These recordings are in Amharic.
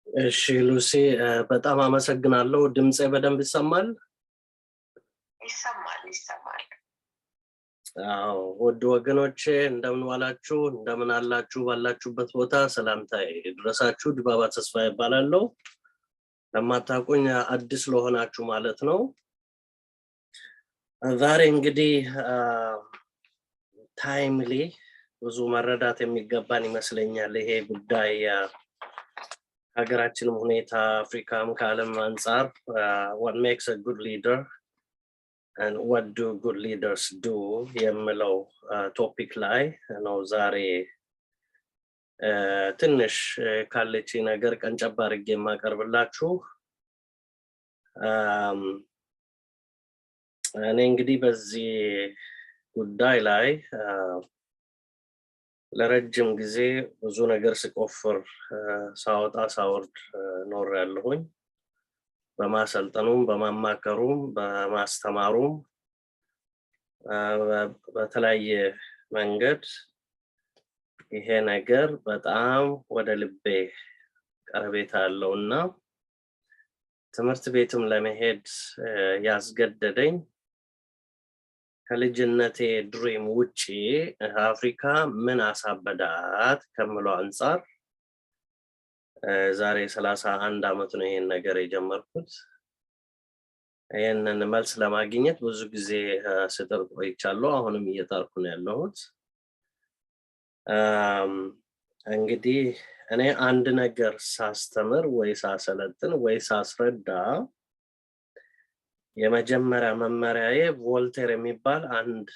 እሺ ሉሲ በጣም አመሰግናለሁ ድምጼ በደንብ ይሰማል ይሰማል አዎ ወድ ወገኖቼ እንደምን ዋላችሁ እንደምን አላችሁ ባላችሁበት ቦታ ሰላምታዬ ድረሳችሁ ድባባ ተስፋ ይባላልው ለማታቁኝ አዲስ ለሆናችሁ ማለት ነው ዛሬ እንግዲህ ታይምሊ ብዙ መረዳት የሚገባን ይመስለኛል ይሄ ጉዳይ ሀገራችንም ሁኔታ አፍሪካም ከዓለም አንፃር what makes a good leader and what do good leaders do የምለው ቶፒክ ላይ ነው ዛሬ ትንሽ ካለች ነገር ቀንጨብ አድርጌ ማቀርብላችሁ እኔ እንግዲህ በዚህ ጉዳይ ላይ ለረጅም ጊዜ ብዙ ነገር ስቆፍር ሳወጣ ሳወርድ ኖር ያለሁኝ በማሰልጠኑም በማማከሩም በማስተማሩም በተለያየ መንገድ ይሄ ነገር በጣም ወደ ልቤ ቀረቤታ አለውና ትምህርት ቤትም ለመሄድ ያስገደደኝ ከልጅነቴ ድሪም ውጪ አፍሪካ ምን አሳበዳት ከመለው አንፃር ዛሬ 31 አመት ነው ይሄን ነገር የጀመርኩት ይሄንን መልስ ለማግኘት ብዙ ጊዜ ስጥር ቆይቻለሁ አሁንም እየጣርኩ ነው ያለሁት እንግዲህ እኔ አንድ ነገር ሳስተምር ወይ ሳሰለጥን ወይ ሳስረዳ የመጀመሪያ መመሪያዬ ቮልቴር የሚባል አንድ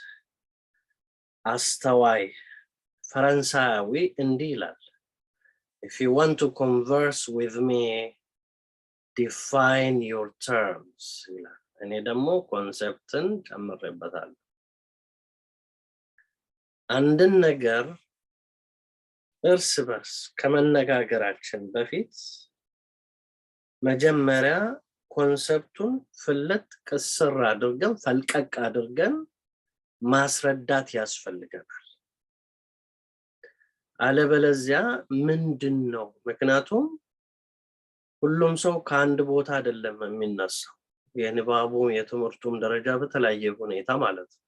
አስተዋይ ፈረንሳዊ እንዲህ ይላል if you want to converse with me define your terms ይላል እኔ ደግሞ ኮንሰፕትን ጨምሬበታለሁ አንድን ነገር እርስ በርስ ከመነጋገራችን በፊት መጀመሪያ ኮንሰፕቱን ፍለት ከስር አድርገን ፈልቀቅ አድርገን ማስረዳት ያስፈልጋል አለበለዚያ ምንድነው ምክንያቱም ሁሉም ሰው ከአንድ ቦታ አይደለም የሚነሳው የንባቡ የትምህርቱም ደረጃ በተለያየ ሁኔታ ማለት ነው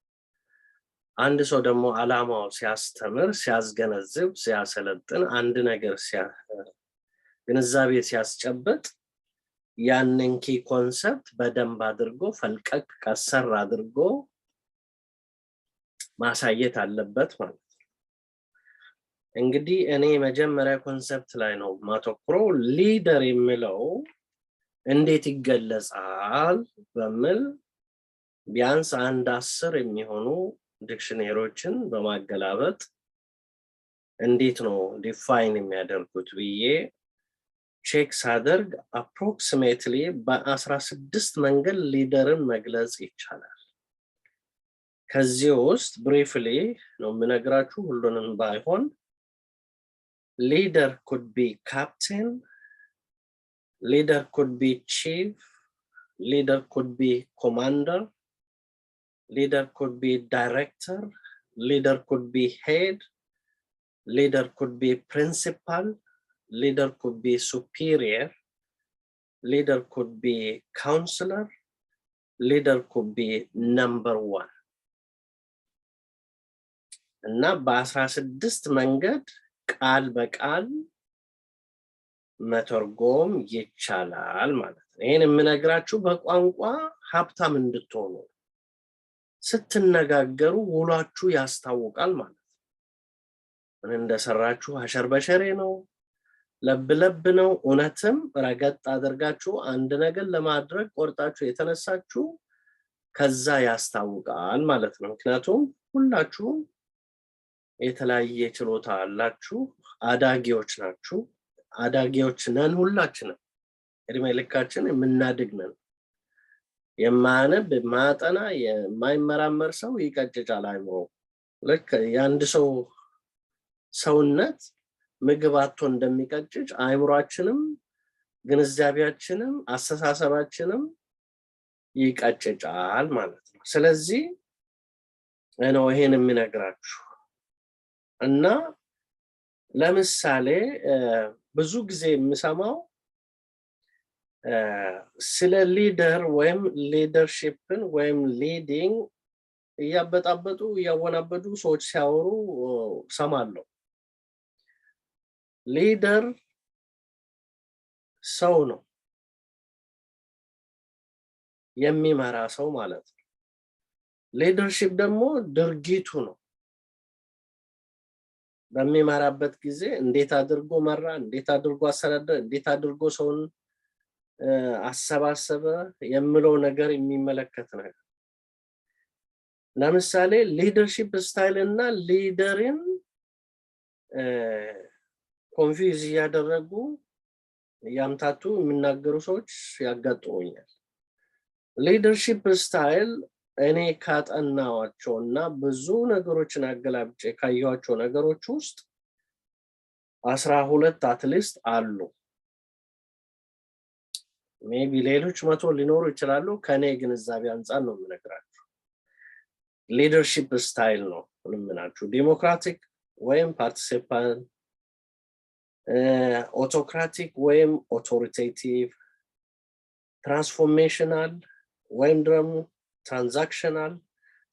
አንድ ሰው ደግሞ አላማው ሲያስተምር ሲያስገነዝብ ሲያሰለጥን አንድ ነገር ግንዛቤ ሲያስጨብጥ ያንን ኪ ኮንሰፕት በደንብ አድርጎ ፈልቀቅ ከሰር አድርጎ ማሳየት አለበት ማለት ነው እንግዲህ እኔ መጀመሪያ ኮንሰፕት ላይ ነው ማተኩረው ሊደር የሚለው እንዴት ይገለጻል በሚል ቢያንስ አንድ 10 የሚሆኑ ዲክሽነሪዎችን በማገላበጥ እንዴት ነው ዲፋይን የሚያደርጉት ብዬ ቼክ ሳደርግ approximately በ16 መንገድ ሊደርን መግለጽ ይቻላል ከዚህ ውስጥ briefly ነው ምነግራችሁ ሁሉንም ባይሆን leader could be captain leader could be chief leader could be commander leader could be director leader could be head leader could be principal leader could be superior leader could be counselor leader could be number 1 እና በ16 መንገድ ቃል በቃል መተርጎም ይቻላል ማለት ነው ይሄን የምነግራችሁ በቋንቋ ሀብታም እንድትሆኑ ስትነጋገሩ ውሏችሁ ያስታውቃል ማለት ነው ምን እንደሰራችሁ አሸርበሸሬ ነው ለብለብ ነው ኡነትም ረገጥ አድርጋችሁ አንድ ነገር ለማድረግ ቆርጣችሁ የተነሳችሁ ከዛ ያስታውቃል ማለት ነው ምክንያቱም ሁላችሁ የተለያየ ችሎታ አላችሁ አዳጊዎች ናችሁ አዳጊዎች ነን ሁላችንም እድሜ ልካችን የምናድግ ነን የማነብ ማጠና የማይመራመር ሰው ይቀጭጫል አይምሮ ልክ የአንድ ሰው ሰውነት ምግብ አጥቶ እንደሚቀጭጭ አእምሮአችንም ግንዛቤያችንም አስተሳሰባችንም ይቀጭጫል ማለት ነው። ስለዚህ ነው ይሄን የሚነግራችሁ። እና ለምሳሌ ብዙ ጊዜ የምሰማው ስለ ሊደር ወይም ሊደርሺፕን ወይም ሊዲንግ እያበጣበጡ እያወናበዱ ሰዎች ሲያወሩ ሰማለሁ። ሊደር ሰው ነው፣ የሚመራ ሰው ማለት ነው። ሊደርሺፕ ደግሞ ድርጊቱ ነው። በሚመራበት ጊዜ እንዴት አድርጎ መራ፣ እንዴት አድርጎ አስተዳደረ፣ እንዴት አድርጎ ሰውን አሰባሰበ የሚለው ነገር የሚመለከት ነገር። ለምሳሌ ሊደርሺፕ ስታይል እና ሊደርን ኮንፊውዝ ያደረጉ ያምታቱ የሚናገሩ ሰዎች ያጋጥሙኛል። ሊደርሺፕ ስታይል እኔ ካጠናዋቸውና ብዙ ነገሮችን አገላብጬ ካየኋቸው ነገሮች ውስጥ 12 አትሊስት አሉ። ሜቢ ሌሎች 100 ሊኖሩ ይችላሉ። ከኔ ግንዛቤ አንፃር ነው የምነግራችሁ። ሊደርሺፕ ስታይል ነው ምንምናችሁ ዲሞክራቲክ ወይም ፓርቲሲፓንት፣ ኦቶክራቲክ ወይም ኦቶሪቴቲቭ፣ ትራንስፎርሜሽናል ወይም ደግሞ ትራንዛክሽናል፣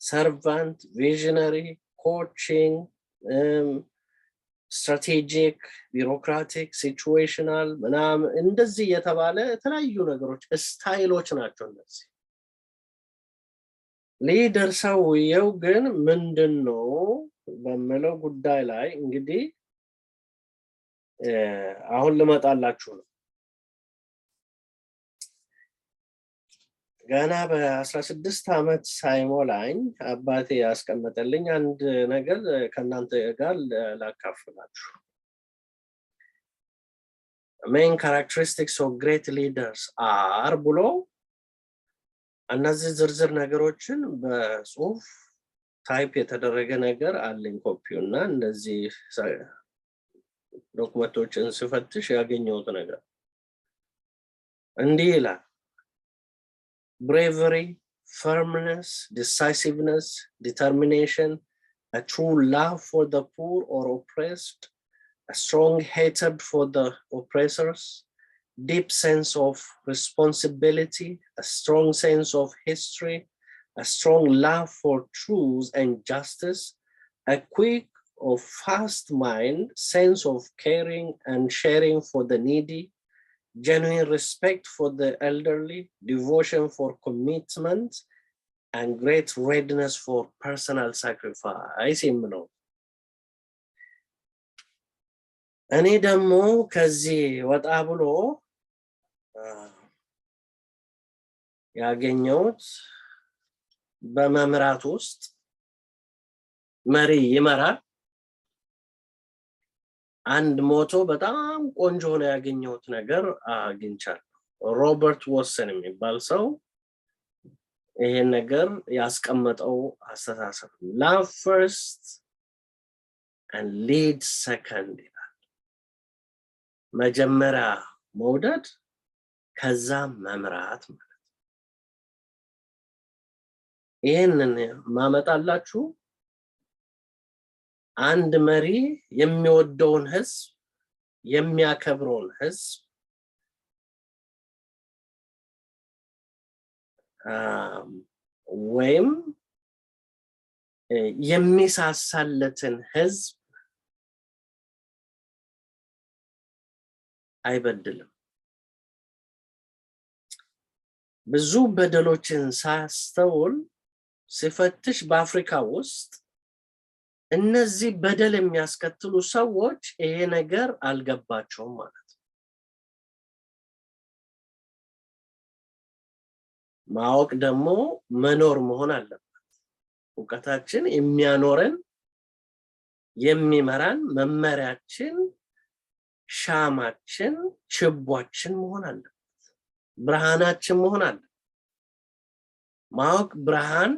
ሰርቫንት፣ ቪዥነሪ፣ ኮቺንግ፣ ስትራቴጂክ፣ ቢሮክራቲክ፣ ሲቹዌሽናል ምናምን እንደዚህ የተባለ የተለያዩ ነገሮች ስታይሎች ናቸው እነዚህ። ሊደር ሰውየው ግን ምንድነው በሚለው ጉዳይ ላይ እንግዲህ አሁን ልመጣላችሁ ነው። ገና በ16 ዓመት ሳይሞላኝ አባቴ ያስቀመጠልኝ አንድ ነገር ከናንተ ጋር ላካፍላችሁ። main characteristics of great leaders are ብሎ እነዚህ ዝርዝር ነገሮችን በጽሁፍ ታይፕ የተደረገ ነገር አለኝ ኮፒው እና እንደዚህ ዶክመንቶችን ስፈትሽ ያገኘሁት ነገር እንዲህ ይላል። bravery, firmness, decisiveness, determination, a true love for the poor or oppressed, a strong hatred for the oppressors, deep sense of responsibility, a strong sense of history, a strong love for truth and justice, a quick or fast mind, sense of caring and sharing for the needy, genuine respect for the elderly, devotion for commitment, and great readiness for personal sacrifice. እኔ ደግሞ ከዚህ ወጣ ብሎ ያገኘሁት በመምራት ውስጥ መሪ ይመራል። አንድ ሞቶ በጣም ቆንጆ ነው ያገኘሁት ነገር አግኝቻለሁ። ሮበርት ዋትሰን የሚባል ሰው ይሄን ነገር ያስቀመጠው አስተሳሰብ love first and lead second ይላል። መጀመሪያ መውደድ ከዛ መምራት ማለት ነው። ይሄንን ማመጣላችሁ አንድ መሪ የሚወደውን ህዝብ የሚያከብረውን ህዝብ ወይም የሚሳሳለትን ህዝብ አይበድልም። ብዙ በደሎችን ሳስተውል ሲፈትሽ በአፍሪካ ውስጥ እነዚህ በደል የሚያስከትሉ ሰዎች ይሄ ነገር አልገባቸውም ማለት ነው። ማወቅ ደግሞ መኖር መሆን አለበት። ዕውቀታችን የሚያኖረን የሚመራን መመሪያችን ሻማችን ችቦችን መሆን አለበት። ብርሃናችን መሆን አለበት። ማወቅ ብርሃን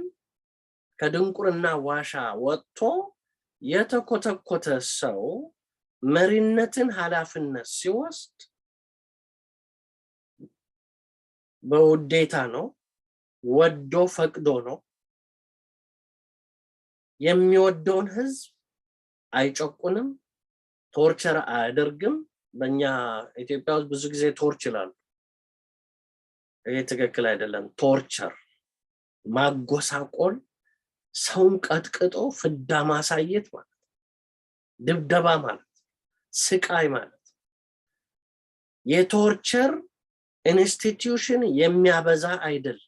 ከድንቁርና ዋሻ ወጥቶ የተኮተኮተ ሰው መሪነትን ኃላፊነት ሲወስድ በውዴታ ነው፣ ወዶ ፈቅዶ ነው። የሚወደውን ህዝብ አይጨቁንም፣ ቶርቸር አያደርግም። በእኛ ኢትዮጵያ ውስጥ ብዙ ጊዜ ቶርች ይላሉ። ይሄ ትክክል አይደለም። ቶርቸር ማጎሳቆል፣ ሰውን ቀጥቅጦ ፍዳ ማሳየት ማለት፣ ድብደባ ማለት፣ ስቃይ ማለት። የቶርቸር ኢንስቲትዩሽን የሚያበዛ አይደለም።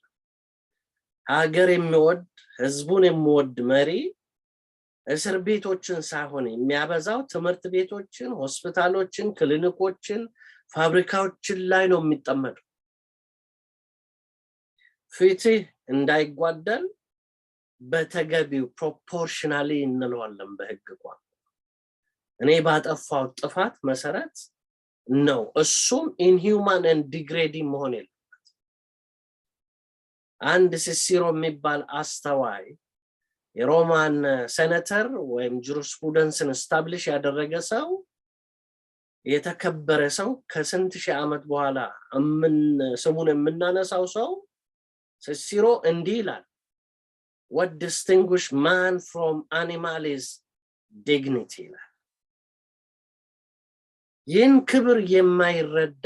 ሀገር የሚወድ ህዝቡን የሚወድ መሪ እስር ቤቶችን ሳይሆን የሚያበዛው ትምህርት ቤቶችን፣ ሆስፒታሎችን፣ ክሊኒኮችን፣ ፋብሪካዎችን ላይ ነው የሚጠመደው። ፍትህ እንዳይጓደል በተገቢው ፕሮፖርሽናሊ እንለዋለን በህግ ቋንቋ። እኔ ባጠፋው ጥፋት መሰረት ነው፣ እሱም ኢንሂውማን ኤንድ ዲግሬዲንግ መሆን የለበት። አንድ ሲሲሮ የሚባል አስተዋይ የሮማን ሴኔተር ወይም ጁሪስፕሩደንስን ስታብሊሽ ያደረገ ሰው፣ የተከበረ ሰው፣ ከስንት ሺህ ዓመት በኋላ ስሙን የምናነሳው ሰው ሲሲሮ እንዲህ ይላል፣ what distinguish man from animal is dignity ይላል። ይህን ክብር የማይረዳ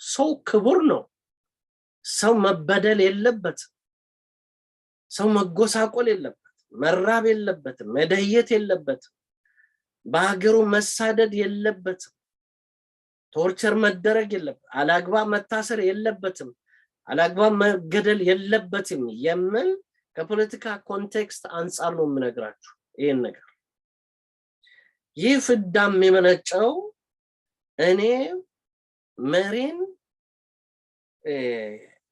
ሰው ክቡር ነው። ሰው መበደል የለበትም፣ ሰው መጎሳቆል የለበትም፣ መራብ የለበትም፣ መደየት የለበትም፣ በሀገሩ መሳደድ የለበትም፣ ቶርቸር መደረግ የለበትም፣ አላግባብ መታሰር የለበትም፣ አላግባብ መገደል የለበትም የሚል ከፖለቲካ ኮንቴክስት አንፃር ነው የምነግራችሁ ይሄን ነገር። ይህ ፍዳም የመነጨው እኔ መሪን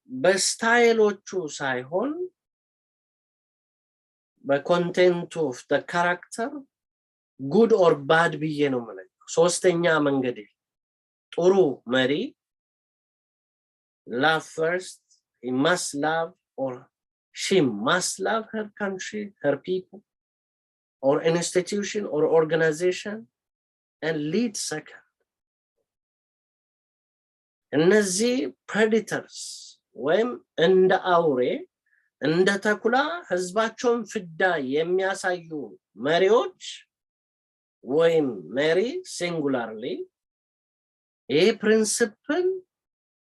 በስታይሎቹ ሳይሆን በኮንቴንት ኦፍ ዘ ካራክተር ጉድ ኦር ባድ ብዬ ነው ማለት። ሶስተኛ መንገድ ጥሩ መሪ love first, he must love or she must love her country, her people, or an institution or organization, and lead second. እነዚህ predators ወይም እንደ አውሬ እንደ ተኩላ ህዝባቸውን ፍዳ የሚያሳዩ መሪዎች ወይም መሪ ሲንጉላርሊ ይሄ ፕሪንሲፕል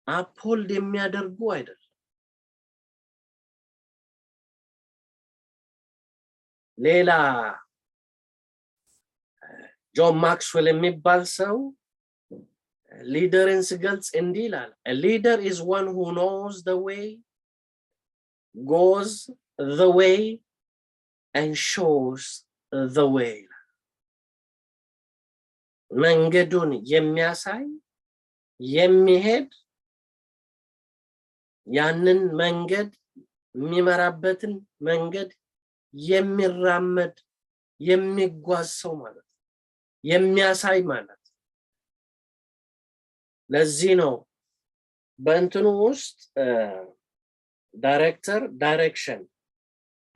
አፖልድ የሚያደርጉ አይደለም። ሌላ ጆን ማክስዌል የሚባል ሰው ሊደርን ሲገልጽ እንዲህ ይላል፣ a leader is one who knows the way, goes the way, and shows the way. መንገዱን የሚያሳይ የሚሄድ ያንን መንገድ የሚመራበትን መንገድ የሚራመድ የሚጓዝ ሰው ማለት የሚያሳይ ማለት። ለዚህ ነው በእንትኑ ውስጥ ዳይሬክተር ዳይሬክሽን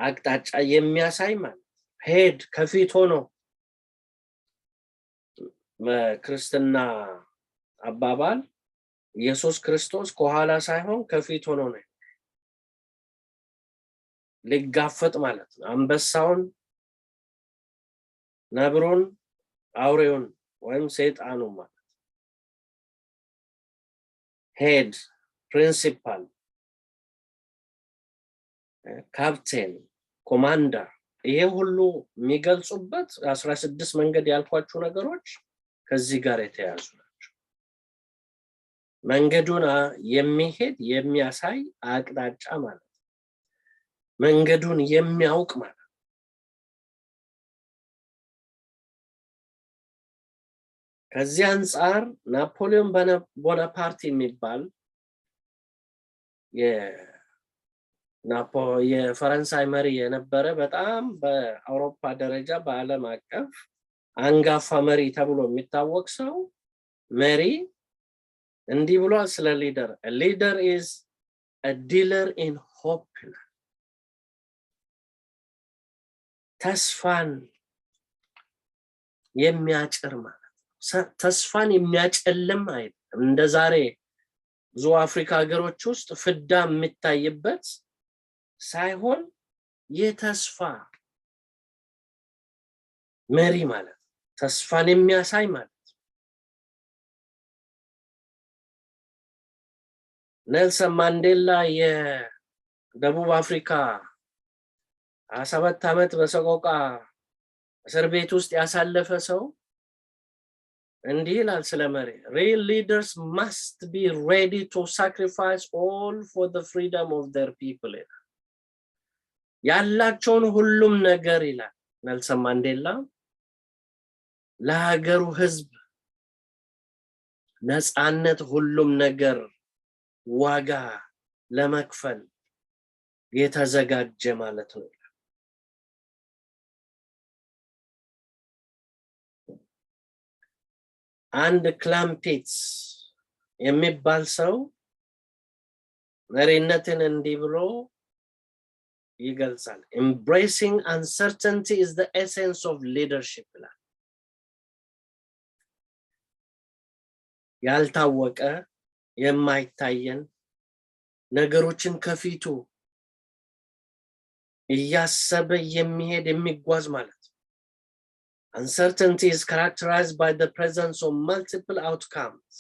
አቅጣጫ የሚያሳይ ማለት ሄድ ከፊት ሆኖ በክርስትና አባባል ኢየሱስ ክርስቶስ ከኋላ ሳይሆን ከፊት ሆኖ ነው ሊጋፈጥ ማለት ነው። አንበሳውን፣ ነብሩን፣ አውሬውን ወይም ሰይጣኑን ማለት ሄድ ፕሪንሲፓል ካፕቴን ኮማንደር ይሄ ሁሉ የሚገልጹበት 16 መንገድ ያልኳችሁ ነገሮች ከዚህ ጋር የተያዙ ናቸው። መንገዱን የሚሄድ የሚያሳይ አቅጣጫ ማለት መንገዱን የሚያውቅ ማለት። ከዚህ አንፃር ናፖሊዮን ቦናፓርት የሚባል የፈረንሳይ መሪ የነበረ በጣም በአውሮፓ ደረጃ በዓለም አቀፍ አንጋፋ መሪ ተብሎ የሚታወቅ ሰው መሪ እንዲህ ብሏል ስለ ሊደር፣ a leader is a dealer in hope. ተስፋን የሚያጭር ማለት ተስፋን የሚያጨልም አይደለም። እንደ ዛሬ ብዙ አፍሪካ ሀገሮች ውስጥ ፍዳ የሚታይበት ሳይሆን የተስፋ መሪ ማለት ተስፋን የሚያሳይ ማለት ኔልሰን ማንዴላ የደቡብ አፍሪካ 17 ዓመት በሰቆቃ እስር ቤት ውስጥ ያሳለፈ ሰው እንዲህ ይላል ስለ መሪ real leaders must be ready to sacrifice all for the freedom of their people ያላቸውን ሁሉም ነገር ይላል ኔልሰን ማንዴላ ለሀገሩ ህዝብ ነፃነት ሁሉም ነገር ዋጋ ለመክፈል የተዘጋጀ ማለት ነው። አንድ ክላምፔትስ የሚባል ሰው መሪነትን እንዲህ ብሎ ይገልጻል embracing uncertainty is the essence of leadership ያልታወቀ የማይታየን ነገሮችን ከፊቱ እያሰበ የሚሄድ የሚጓዝ ማለት uncertainty is characterized by the presence of multiple outcomes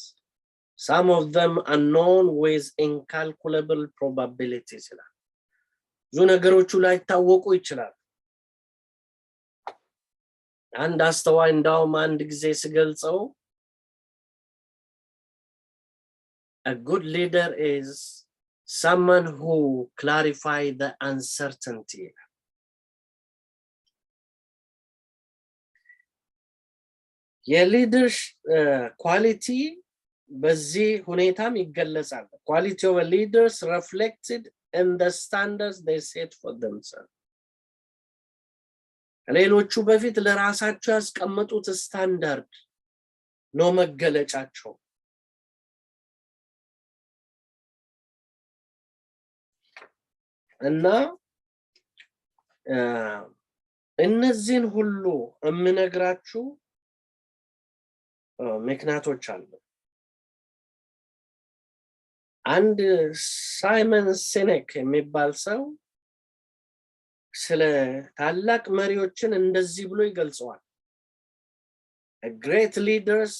some of them unknown with incalculable probabilities ብዙ ነገሮቹ ላይ ታወቁ ይችላል አንድ አስተዋይ እንዳውም አንድ ጊዜ ሲገልጸው a good leader is someone who clarifies the uncertainty የሊደርሽ ኳሊቲ በዚህ ሁኔታም ይገለጻል quality of a leaders reflected in the standards they set for themselves ሌሎቹ በፊት ለራሳቸው ያስቀመጡት ስታንዳርድ ነው መገለጫቸው እና እነዚህን ሁሉ እምነግራችሁ ምክንያቶች አሉ አንድ ሳይመን ሲኔክ የሚባል ሰው ስለ ታላቅ መሪዎችን እንደዚህ ብሎ ይገልጸዋል a great leaders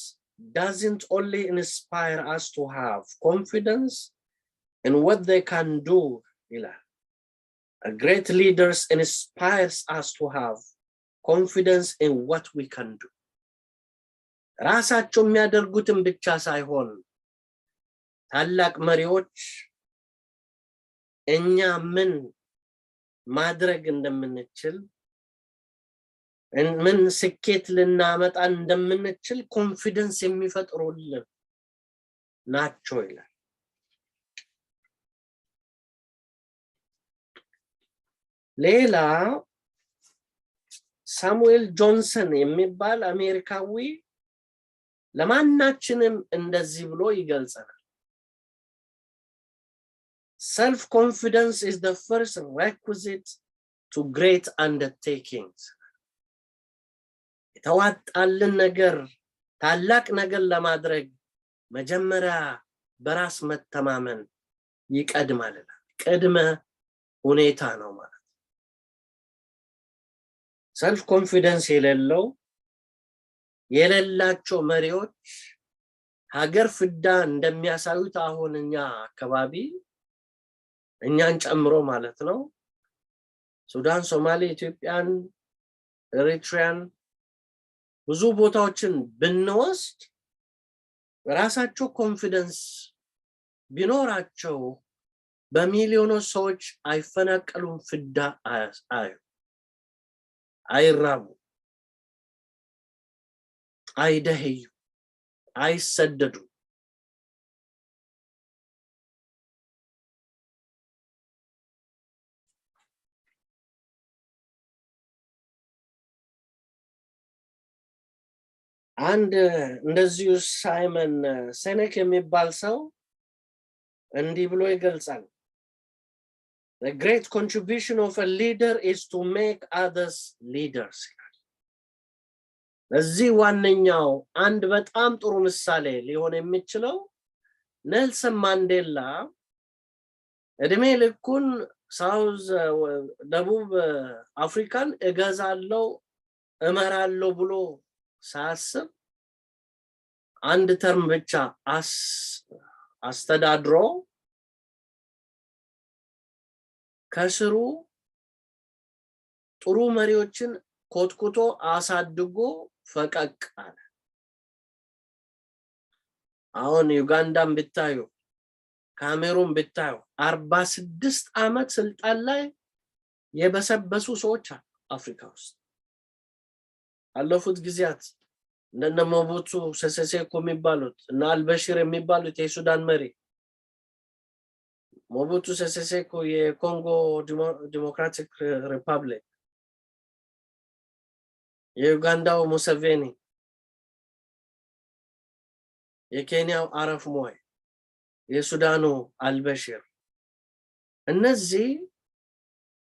doesn't only inspire us to have confidence in what they can do ይላል a great leaders inspires us to have confidence in what we can do ራሳቸው የሚያደርጉትን ብቻ ሳይሆን ታላቅ መሪዎች እኛ ምን ማድረግ እንደምንችል ምን ስኬት ልናመጣ እንደምንችል ኮንፊደንስ የሚፈጥሩልን ናቸው ይላል ሌላ ሳሙኤል ጆንሰን የሚባል አሜሪካዊ ለማናችንም እንደዚህ ብሎ ይገልጻል self confidence is the first requisite to great undertakings የተዋጣልን ነገር ታላቅ ነገር ለማድረግ መጀመሪያ በራስ መተማመን ይቀድማል ቅድመ ሁኔታ ነው ማለት self confidence የሌላቸው መሪዎች ሀገር ፍዳ እንደሚያሳዩት አሁንኛ አካባቢ እኛን ጨምሮ ማለት ነው ሱዳን ሶማሌ ኢትዮጵያን ኤሪትሪያን ብዙ ቦታዎችን ብንወስድ ራሳቸው ኮንፊደንስ ቢኖራቸው በሚሊዮኖች ሰዎች አይፈናቀሉም ፍዳ አይራቡ አይደህዩ አይሰደዱ አንድ እንደዚሁ ሳይመን ሲኔክ የሚባል ሰው እንዲህ ብሎ ይገልጻል The great contribution of a leader is to make others leaders. እዚህ ዋነኛው አንድ በጣም ጥሩ ምሳሌ ሊሆን የሚችለው ኔልሰን ማንዴላ እድሜ ልኩን ሳውዝ ደቡብ አፍሪካን እገዛለው እመራለው ብሎ ሳስብ አንድ ተርም ብቻ አስተዳድሮ ከስሩ ጥሩ መሪዎችን ኮትኩቶ አሳድጎ ፈቀቅ አለ። አሁን ዩጋንዳን ብታዩ ካሜሩን ብታዩ 46 ዓመት ስልጣን ላይ የበሰበሱ ሰዎች አፍሪካ ውስጥ አለፉት ጊዜያት እንደነ ሞቡቱ ሴሴሴኮ የሚባሉት እና አልበሽር የሚባሉት የሱዳን መሪ ሞቡቱ ሴሴሴኮ የኮንጎ ዲሞክራቲክ ሪፐብሊክ የዩጋንዳው ሙሴቬኒ የኬንያው አረፍ ሞይ የሱዳኑ አልበሽር እነዚህ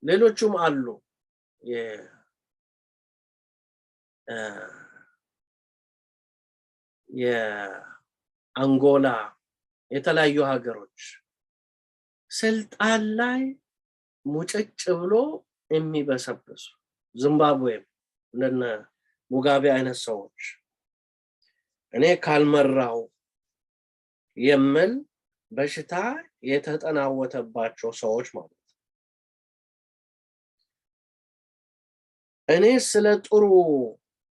ሌሎችም አሉ የአንጎላ የተለያዩ ሀገሮች ስልጣን ላይ ሙጭጭ ብሎ የሚበሰብሱ ዚምባብዌ እንደነ ሙጋቤ አይነት ሰዎች እኔ ካልመራው የምል በሽታ የተጠናወተባቸው ሰዎች ማለት እኔ ስለ ጥሩ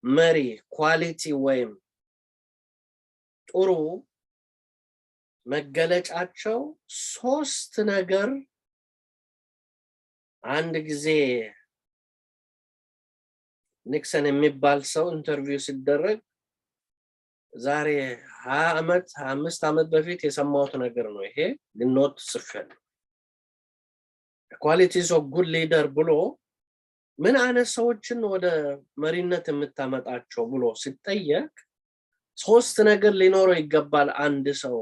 መሪ ኳሊቲ ወይም ጥሩ መገለጫቸው 3 ነገር አንድ ጊዜ ኒክሰን የሚባል ሰው ኢንተርቪው ሲደረግ ዛሬ 25 ዓመት በፊት የሰማሁት ነገር ነው ይሄ ኖት ጽፈን ኳሊቲስ ኦፍ ጉድ ሊደር ብሎ ምን አይነት ሰዎችን ወደ መሪነት የምታመጣቸው ብሎ ሲጠየቅ 3 ነገር ሊኖረው ይገባል አንድ ሰው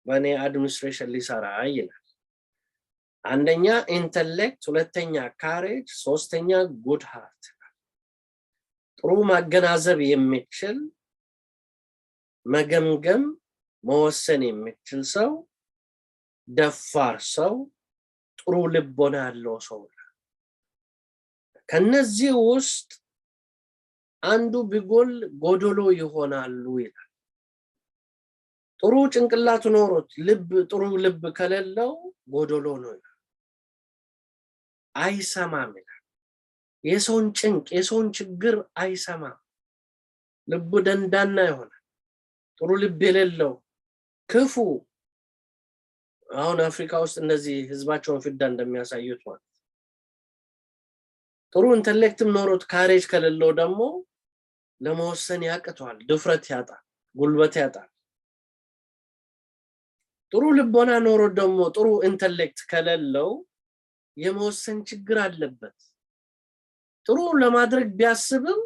በኔ አድሚኒስትሬሽን ሊሰራ ይላል። አንደኛ ኢንተሌክት፣ ሁለተኛ ካሬጅ፣ ሶስተኛ ጉድ ሃርት። ጥሩ ማገናዘብ የሚችል መገምገም መወሰን የሚችል ሰው፣ ደፋር ሰው፣ ጥሩ ልቦና ያለው ሰው። ከነዚህ ውስጥ አንዱ ቢጎል ጎዶሎ ይሆናሉ ይላል። ጥሩ ጭንቅላት ኖሮት ጥሩ ልብ ከሌለው ጎዶሎ ነው ይላል። አይሰማም ይላል። የሰውን ጭንቅ የሰውን ችግር አይሰማም። ልቡ ደንዳና ይሆናል። ጥሩ ልብ የሌለው ክፉ አሁን አፍሪካ ውስጥ እነዚህ ህዝባቸውን ፍዳ እንደሚያሳዩት ማለት ጥሩ ኢንተሌክትም ኖሮት ካሬጅ ከሌለው ደግሞ ለመወሰን ያቅተዋል፣ ድፍረት ያጣል፣ ጉልበት ያጣል። ጥሩ ልቦና ኖሮት ደግሞ ጥሩ ኢንተሌክት ከሌለው የመወሰን ችግር አለበት። ጥሩ ለማድረግ ቢያስብም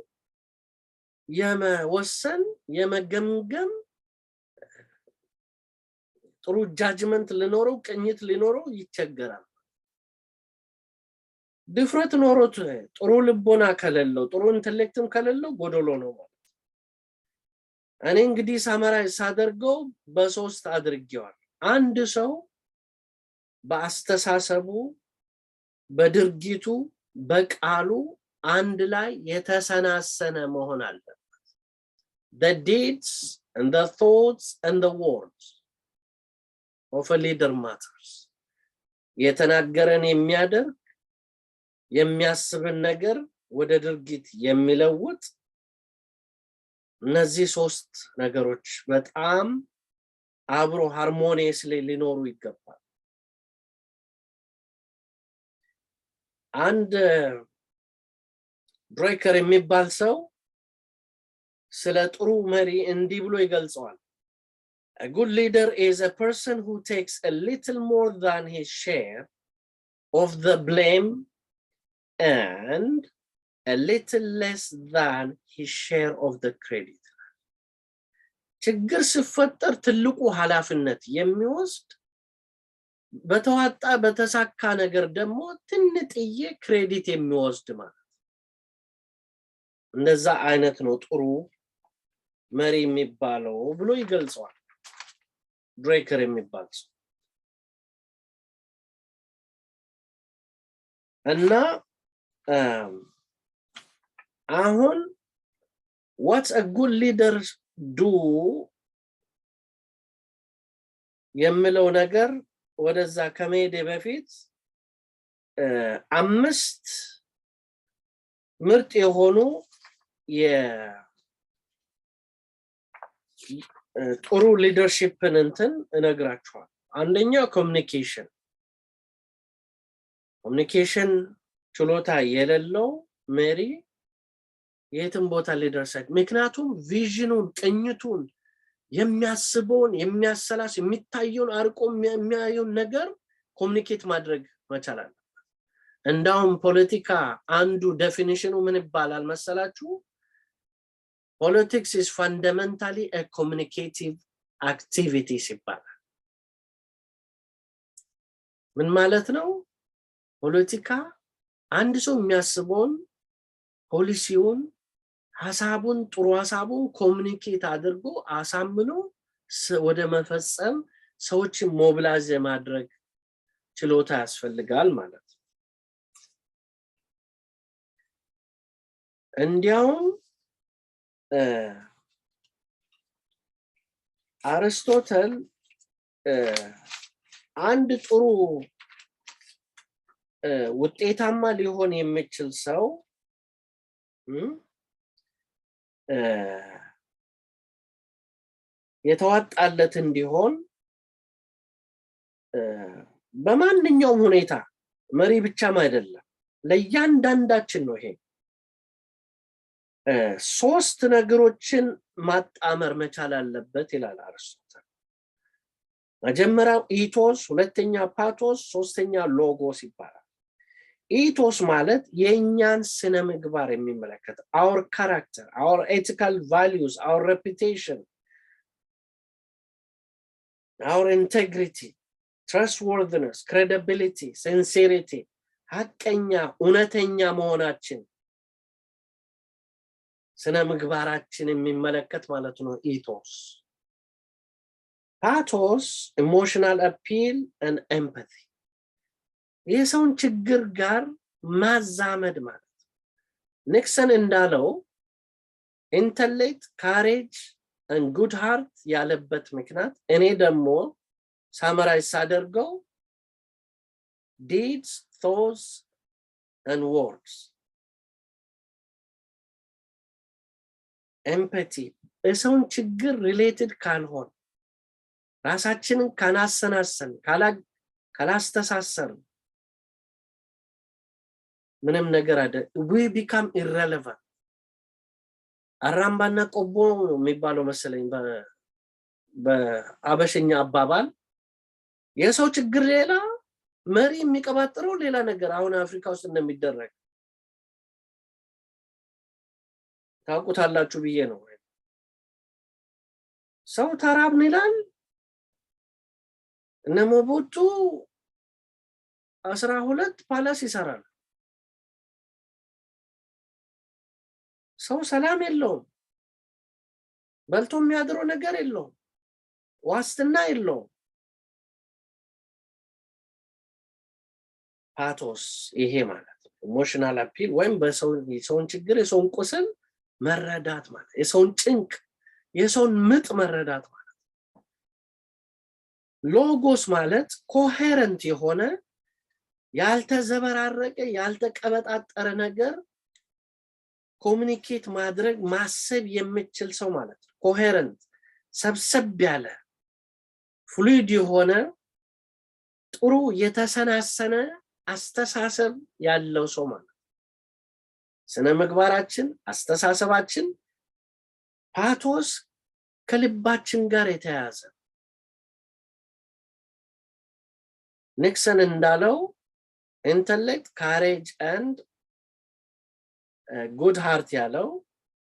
የመወሰን የመገምገም ጥሩ ጃጅመንት ሊኖረው ቅኝት ሊኖረው ይቸገራል። ድፍረት ኖሮት ጥሩ ልቦና ከሌለው ጥሩ ኢንተሌክትም ከሌለው ጎዶሎ ነው ማለት። እኔ እንግዲህ ሳመራይ ሳደርገው በ3 አድርጌዋል። አንድ ሰው በአስተሳሰቡ በድርጊቱ በቃሉ አንድ ላይ የተሰናሰነ መሆን አለበት። The deeds and the thoughts and the words of a leader matters. የተናገረን የሚያደርግ የሚያስብን ነገር ወደ ድርጊት የሚለውጥ እነዚህ 3 ነገሮች በጣም አብሮ ሃርሞኒየስሊ ሊኖሩ ይገባል። አንድ ብሬከር የሚባል ሰው ስለ ጥሩ መሪ እንዲህ ብሎ ይገልጸዋል። A good leader is a person who takes a little more than his share of the blame and a little less than his share of the credit. ችግር ሲፈጠር ትልቁ ኃላፊነት የሚወስድ በተዋጣ በተሳካ ነገር ደግሞ ትንጥዬ ክሬዲት የሚወስድ ማለት እንደዛ አይነት ነው ጥሩ መሪ የሚባለው ብሎ ይገልጸዋል ድሬከር የሚባል ሰው እና አሁን what's a good leader do የሚለው ነገር ወደዛ ከመሄድ በፊት አምስት ምርጥ የሆኑ ጥሩ ሊደርሺፕን እንትን እነግራችኋለሁ አንደኛው ኮሚኒኬሽን ችሎታ የሌለው መሪ የትም ቦታ ሊደርስ ምክንያቱም ቪዥኑን ቅኝቱን የሚያስበውን የሚያሰላስ የሚታየውን አርቆ የሚያየውን ነገር ኮሚኒኬት ማድረግ መቻል አለበት እንዳውም ፖለቲካ አንዱ ዴፊኒሽኑ ምን ይባላል መሰላችሁ politics is fundamentally a communicative activity ይባላል ምን ማለት ነው ፖለቲካ አንድ ሰው የሚያስበውን ፖሊሲውን ሐሳቡን ጥሩ ሐሳቡን ኮሚኒኬት አድርጎ አሳምኖ ወደ መፈጸም ሰዎችን ሞቢላይዝ ማድረግ ችሎታ ያስፈልጋል ማለት እንዲያውም አርስቶትል አንድ ጥሩ ውጤታማ ሊሆን የሚችል ሰው የተዋጣለት እንዲሆን በማንኛውም ሁኔታ መሪ ብቻም አይደለም ለእያንዳንዳችን ነው ይሄ ሶስት ነገሮችን ማጣመር መቻል አለበት ይላል አርስቶትል መጀመሪያው ኢቶስ ሁለተኛ ፓቶስ ሶስተኛ ሎጎስ ይባላል ኢቶስ ማለት የኛን ስነ ምግባር የሚመለከት our character our ethical values our reputation our integrity trustworthiness credibility sincerity ሐቀኛ እውነተኛ መሆናችን ስነ ምግባራችን የሚመለከት ማለት ነው ኢቶስ ፓቶስ emotional appeal and empathy የሰውን ችግር ጋር ማዛመድ ማለት ኒክሰን እንዳለው intellect courage and good heart ያለበት ምክንያት እኔ ደግሞ ሳመራይዝ አደርገው deeds thoughts and words empathy የሰውን ችግር related ካልሆነ ራሳችንን ካላሰናሰን ካላስተሳሰር ምንም ነገር we become irrelevant አራምባና ቆቦ የሚባለው መሰለኝ በአበሽኛ አባባል የሰው ችግር ሌላ መሪ የሚቀባጥረው ሌላ ነገር አሁን አፍሪካ ውስጥ እንደሚደረግ ታውቁታላችሁ ብዬ ነው ሰው ተራብን ይላል እነ ሞቡቱ 12 ፓላስ ይሰራል ሰው ሰላም የለውም በልቶ የሚያድረው ነገር የለውም ዋስትና የለውም ፓቶስ ይሄ ማለት ኢሞሽናል አፒል ወይም የሰውን ችግር የሰውን ቁስል መረዳት ማለት የሰውን ጭንቅ የሰውን ምጥ መረዳት ማለት ሎጎስ ማለት ኮሄረንት የሆነ ያልተዘበራረቀ ያልተቀበጣጠረ ነገር ኮሚኒኬት ማድረግ ማሰብ የሚችል ሰው ማለት ነው ኮሄረንት ሰብሰብ ያለ ፍሉይድ የሆነ ጥሩ የተሰናሰነ አስተሳሰብ ያለው ሰው ማለት ስነ ምግባራችን አስተሳሰባችን ፓቶስ ከልባችን ጋር የተያያዘ ኒክሰን እንዳለው intellect courage and good heart ያለው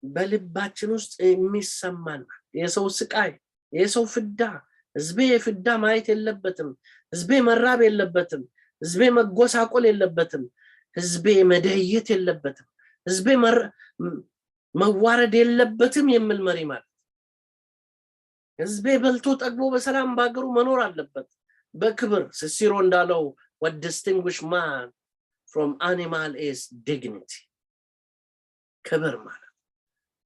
በልባችን ውስጥ የሚሰማን የሰው ስቃይ የሰው ፍዳ ህዝቤ ፍዳ ማየት የለበትም ህዝቤ መራብ የለበትም ህዝቤ መጎሳቆል የለበትም ህዝቤ መደየት የለበትም ህዝቤ መዋረድ የለበትም የሚል መሪ ማለት ህዝቤ በልቶ ጠግቦ በሰላም ባገሩ መኖር አለበት በክብር ሲሲሮ እንዳለው what distinguish man from animal is dignity ክብር ማለት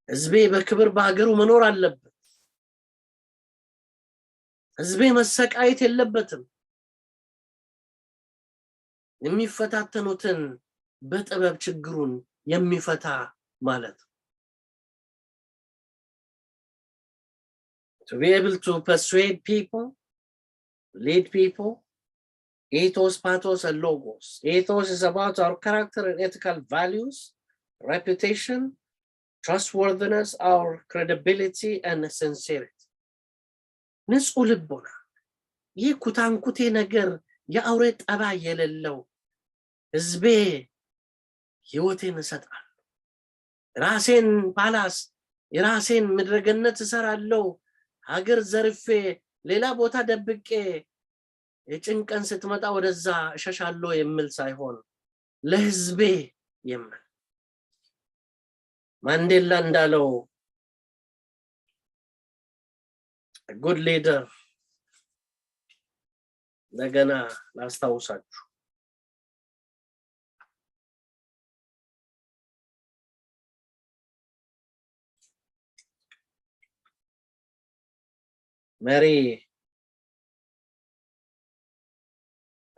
ህዝቤ በክብር ባገሩ መኖር አለበት ህዝቤ መሰቃየት የለበትም የሚፈታተኑትን በጥበብ ችግሩን የሚፈታ ማለት to be able to persuade people lead people ethos pathos and logos ethos is about our character and ethical values reputation trustworthiness our credibility and sincerity ንጹህ ልቦና ይህ ኩታንኩቴ ነገር የአውሬ ጠባይ የሌለው ህዝቤ ህይወቴን እሰጣለሁ ራሴን ፓላስ የራሴን ምድረገነት እሰራለሁ ሀገር ዘርፌ ሌላ ቦታ ደብቄ የጭንቀን ስትመጣ ወደዛ እሸሻለሁ የሚል ሳይሆን ለህዝቤ የሚል ማንዴላ እንዳለው a good leader ነገና ላስታውሳችሁ Mary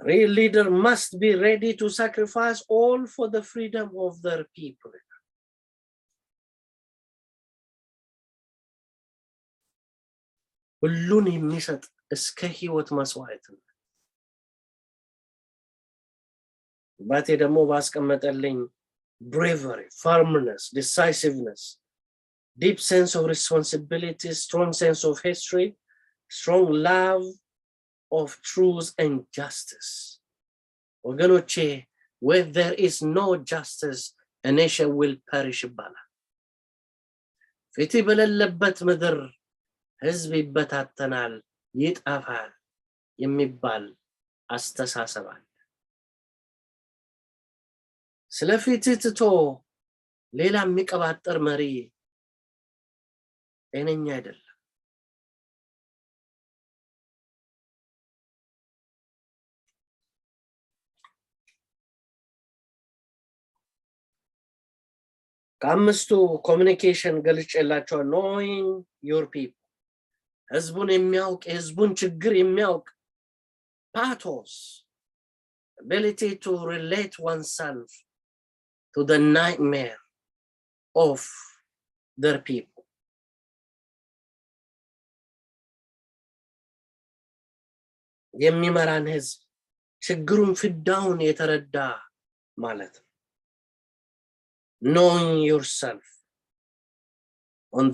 real leader must be ready to sacrifice all for the freedom of their people ሁሉን የሚሰጥ እስከ ህይወት መስዋዕት ነው ባቴ ደግሞ ባስቀመጠልኝ bravery firmness decisiveness deep sense of responsibility strong sense of history strong love of truth and justice ወገኖቼ where there is no justice a nation will perish ይባላል ፍትህ በሌለበት ምድር ህዝብ ይበታተናል ይጣፋል የሚባል አስተሳሰብ አለ ስለፍትህ ትቶ ሌላ የሚቀባጠር መሪ ጤነኛ አይደለም ከአምስቱ ኮሙኒኬሽን ገልጬላችሁ knowing your people ህዝቡን የሚያውቅ ህዝቡን ችግር የሚያውቅ pathos ability to relate oneself to the nightmare of their people የሚመራን ህዝብ ችግሩን ፍዳውን የተረዳ ማለት ነው knowing yourself on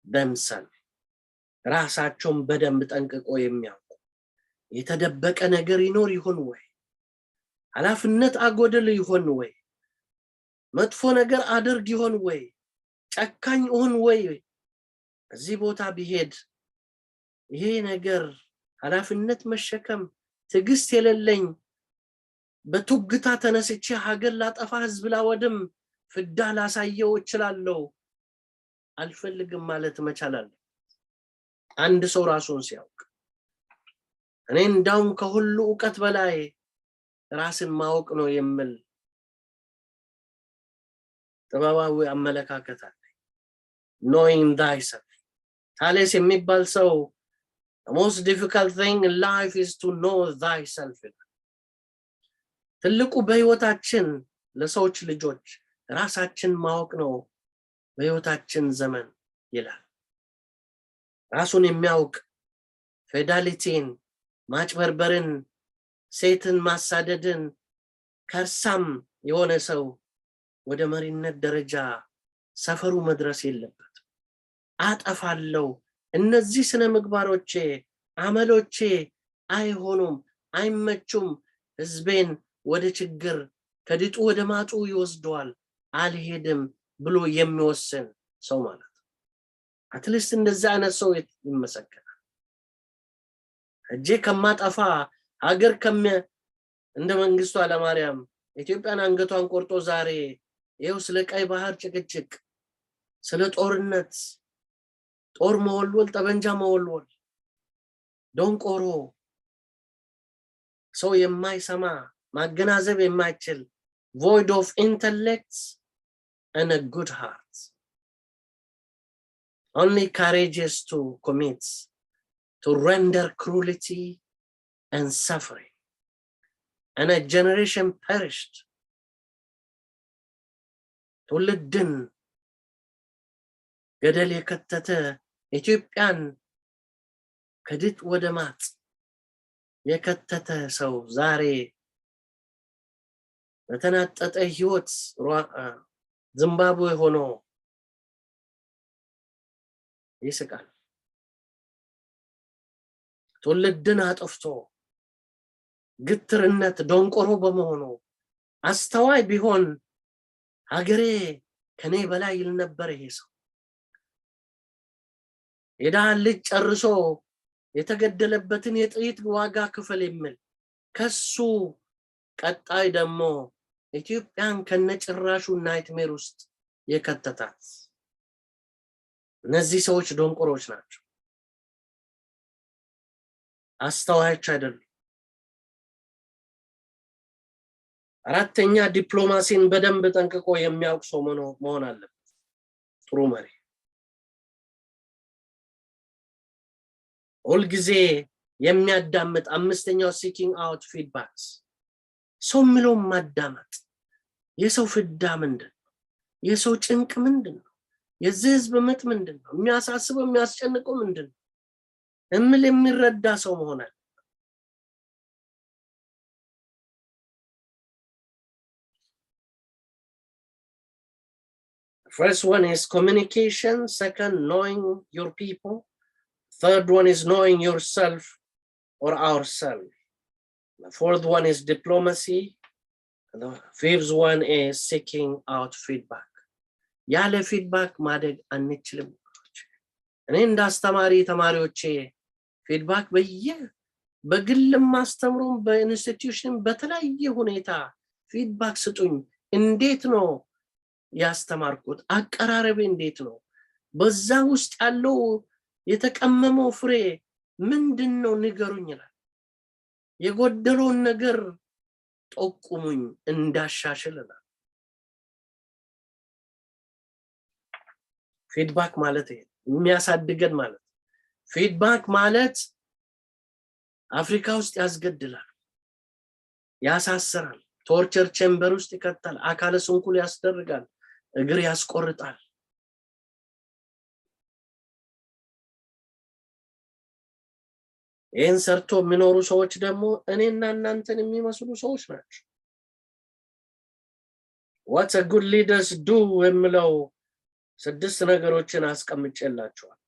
themselves ራሳቸውን በደንብ ጠንቅቆ የሚያውቁ የተደበቀ ነገር ይኖር ይሆን ወይ ኃላፊነት አጎደል ይሆን ወይ መጥፎ ነገር አድርግ ይሆን ወይ ጨካኝ ይሆን ወይ እዚህ ቦታ ቢሄድ ይሄ ነገር ኃላፊነት መሸከም ትግስት የሌለኝ በቱግታ ተነስቼ ሀገር ላጠፋ ህዝብ ላወድም ፍዳ ላሳየው እችላለሁ አልፈልግም ማለት መቻላል አንድ ሰው ራሱን ሲያውቅ እኔ እንዳውም ከሁሉ ዕውቀት በላይ ራስን ማወቅ ነው የሚል ጥበባዊ አመለካከት አለ knowing thyself ታሌስ የሚባል ሰው the most difficult thing in life is to know thyself ትልቁ በህይወታችን ለሰዎች ልጆች ራሳችን ማወቅ ነው በህይወታችን ዘመን ይላል ራሱን የሚያውቅ ፌዳሊቲን ማጭበርበርን ሴትን ማሳደድን ከርሳም የሆነ ሰው ወደ መሪነት ደረጃ ሰፈሩ መድረስ የለበት አጠፋለው እነዚህ ስነ ምግባሮቼ አመሎቼ አይሆኑም አይመቹም ህዝቤን ወደ ችግር ከድጡ ወደ ማጡ ይወስደዋል አልሄድም ብሎ የሚወስን ሰው ማለት አትሊስት እንደዛ አይነት ሰው ይመሰከራል እጄ ከማጠፋ ሀገር እንደ መንግስቱ ኃይለማርያም ኢትዮጵያን አንገቷን ቆርጦ ዛሬ ይኸው ስለ ቀይ ባህር ጭቅጭቅ ስለ ጦርነት ጦር መወልወል ጠበንጃ መወልወል ዶንቆሮ ሰው የማይሰማ ማገናዘብ የማይችል void of intellect and a good heart, only courageous to commit, to render cruelty and suffering, and a generation perished. ትውልድን ገደል የከተተ ኢትዮጵያን ከድጥ ወደ ማጥ የከተተ ሰው ዛሬ በተናጠጠ ህይወት ዚምባብዌ ሆኖ ይስቃል። ትውልድን አጥፍቶ ግትርነት ዶንቆሮ በመሆኑ አስተዋይ ቢሆን ሀገሬ ከኔ በላይ ይል ነበር ይሄ ሰው። የዳን ልጅ ጨርሶ የተገደለበትን የጥይት ዋጋ ክፈል የሚል ከሱ ቀጣይ ደግሞ ኢትዮጵያን ከነጭራሹ ናይትሜር ውስጥ የከተታት እነዚህ ሰዎች ዶንቆሮች ናቸው፣ አስተዋዮች አይደሉም። አራተኛ ዲፕሎማሲን በደንብ ጠንቅቆ የሚያውቅ ሰው መሆን አለበት ጥሩ መሪ። ሁል ጊዜ የሚያዳምጥ አምስተኛው seeking out feedbacks ሰው ምለው ማዳመጥ የሰው ፍዳ ምንድነው? የሰው ጭንቅ ምንድነው? የዚህ ህዝብ ምጥ ምንድነው? የሚያሳስበው የሚያስጨንቀው ምንድነው? እምል የሚረዳ ሰው መሆን አለ። First one is communication, second knowing your people, third one is knowing yourself or ourselves, the fourth one is diplomacy, and the fifth one is seeking out feedback. ያለ ፊድባክ ማደግ አንችልም። እኔ እንዳስተማሪ ተማሪዎቼ ፊድባክ በግልም ማስተምሩም በኢንስቲትዩሽን በተለያየ ሁኔታ ፊድባክ ስጡኝ። እንዴት ነው ያስተማርኩት? አቀራረቤ እንዴት ነው? በዛ ውስጥ ያለው የተቀመመው ፍሬ ምንድነው ንገሩኝ ይላል። የጎደለውን ነገር ጠቁሙኝ እንዳሻሽልና ፊድባክ ማለት የሚያሳድገን ማለት ፊድባክ ማለት አፍሪካ ውስጥ ያስገድላል፣ ያሳስራል፣ ቶርቸር ቼምበር ውስጥ ይከታል፣ አካለ ስንኩል ያስደርጋል፣ እግር ያስቆርጣል። ይህን ሰርቶ የሚኖሩ ሰዎች ደግሞ እኔና እናንተን የሚመስሉ ሰዎች ናቸው። what a good leaders do የሚለው 6 ነገሮችን አስቀምጬላችኋል።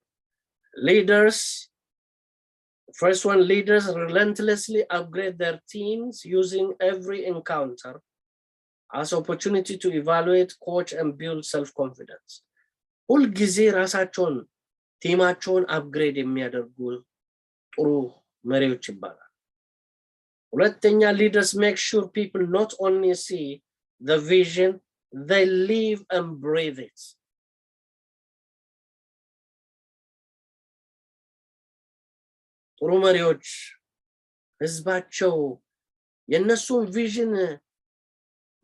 leaders, first one, leaders relentlessly upgrade their teams using every encounter as opportunity to evaluate, coach and build self-confidence. ሁል ጊዜ ራሳቸውን ቲማቸውን አፕግሬድ የሚያደርጉ ጥሩ መሪዎች ይባላል። ሁለተኛ leaders make sure people not only see the vision, they live and breathe it. ጥሩ መሪዎች ህዝባቸው የነሱን ቪዥን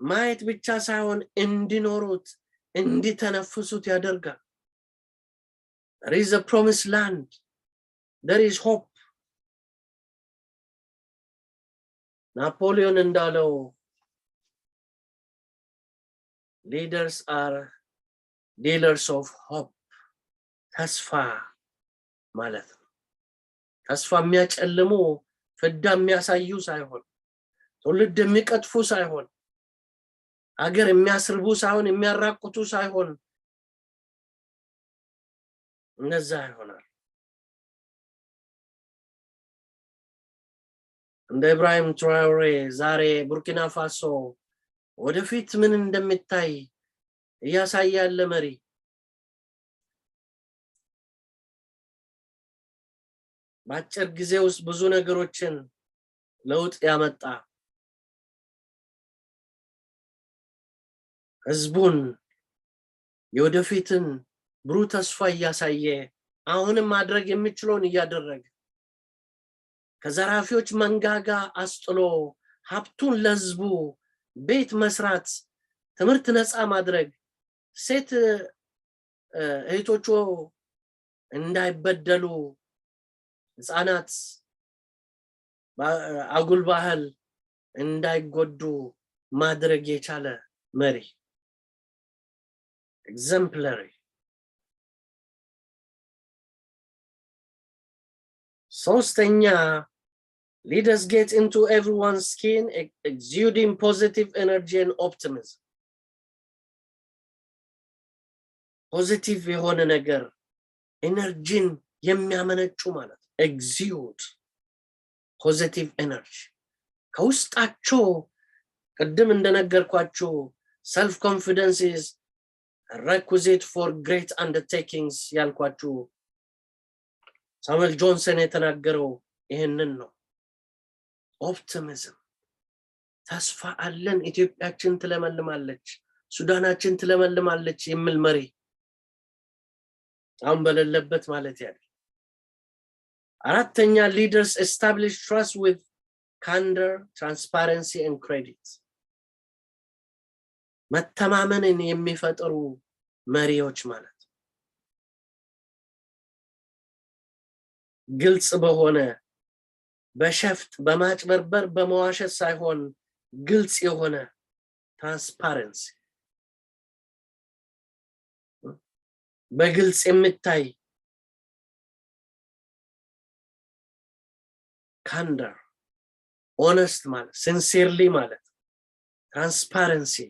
ማየት ብቻ ሳይሆን እንዲኖሩት እንዲተነፍሱት ያደርጋል። there is a promised land, there is hope. ናፖሊዮን እንዳለው leaders are dealers of hope, ተስፋ ማለት ነው። ተስፋ የሚያጨልሙ ፍዳ የሚያሳዩ ሳይሆን ትውልድ የሚቀጥፉ ሳይሆን ሀገር የሚያስርቡ ሳይሆን የሚያራቁቱ ሳይሆን እነዛ ይሆናል። እንደ ኢብራሂም ትራኦሬ ዛሬ ቡርኪና ፋሶ ወደፊት ምን እንደሚታይ ያሳያል መሪ። በአጭር ጊዜ ውስጥ ብዙ ነገሮችን ለውጥ ያመጣ ህዝቡን የወደፊትን ብሩህ ተስፋ ያሳየ አሁንም ማድረግ የሚችለውን ያደረገ ከዘራፊዎች መንጋጋ አስጥሎ ሀብቱን ለህዝቡ ቤት መስራት ትምህርት ነፃ ማድረግ ሴት እህቶቹ እንዳይበደሉ ህፃናት አጉል ባህል እንዳይጎዱ ማድረግ የቻለ መሪ exemplary ሶስተኛ leaders get into everyone's skin exuding positive energy and optimism positive የሆነ ነገር ኤነርጂን የሚያመነጩ ማለት exude positive energy ከውስጣቸው ቅድም እንደነገርኳችሁ self confidence is a requisite for great undertakings ያልኳችሁ ሳሙኤል ጆንሰን የተናገረው ይሄንን ነው optimism ተስፋ አለን ኢትዮጵያችን ትለመልማለች ሱዳናችን ትለመልማለች የሚል መሪ አሁን በሌለበት ማለት ያለው አራተኛ leaders establish trust with candor transparency and credit መተማመንን የሚፈጥሩ መሪዎች ማለት ግልጽ በሆነ በሸፍጥ በማጭበርበር በመዋሸት ሳይሆን ግልጽ የሆነ ትራንስፓረንሲ በግልጽ የሚታይ candor honest ማለት sincerely ማለት transparency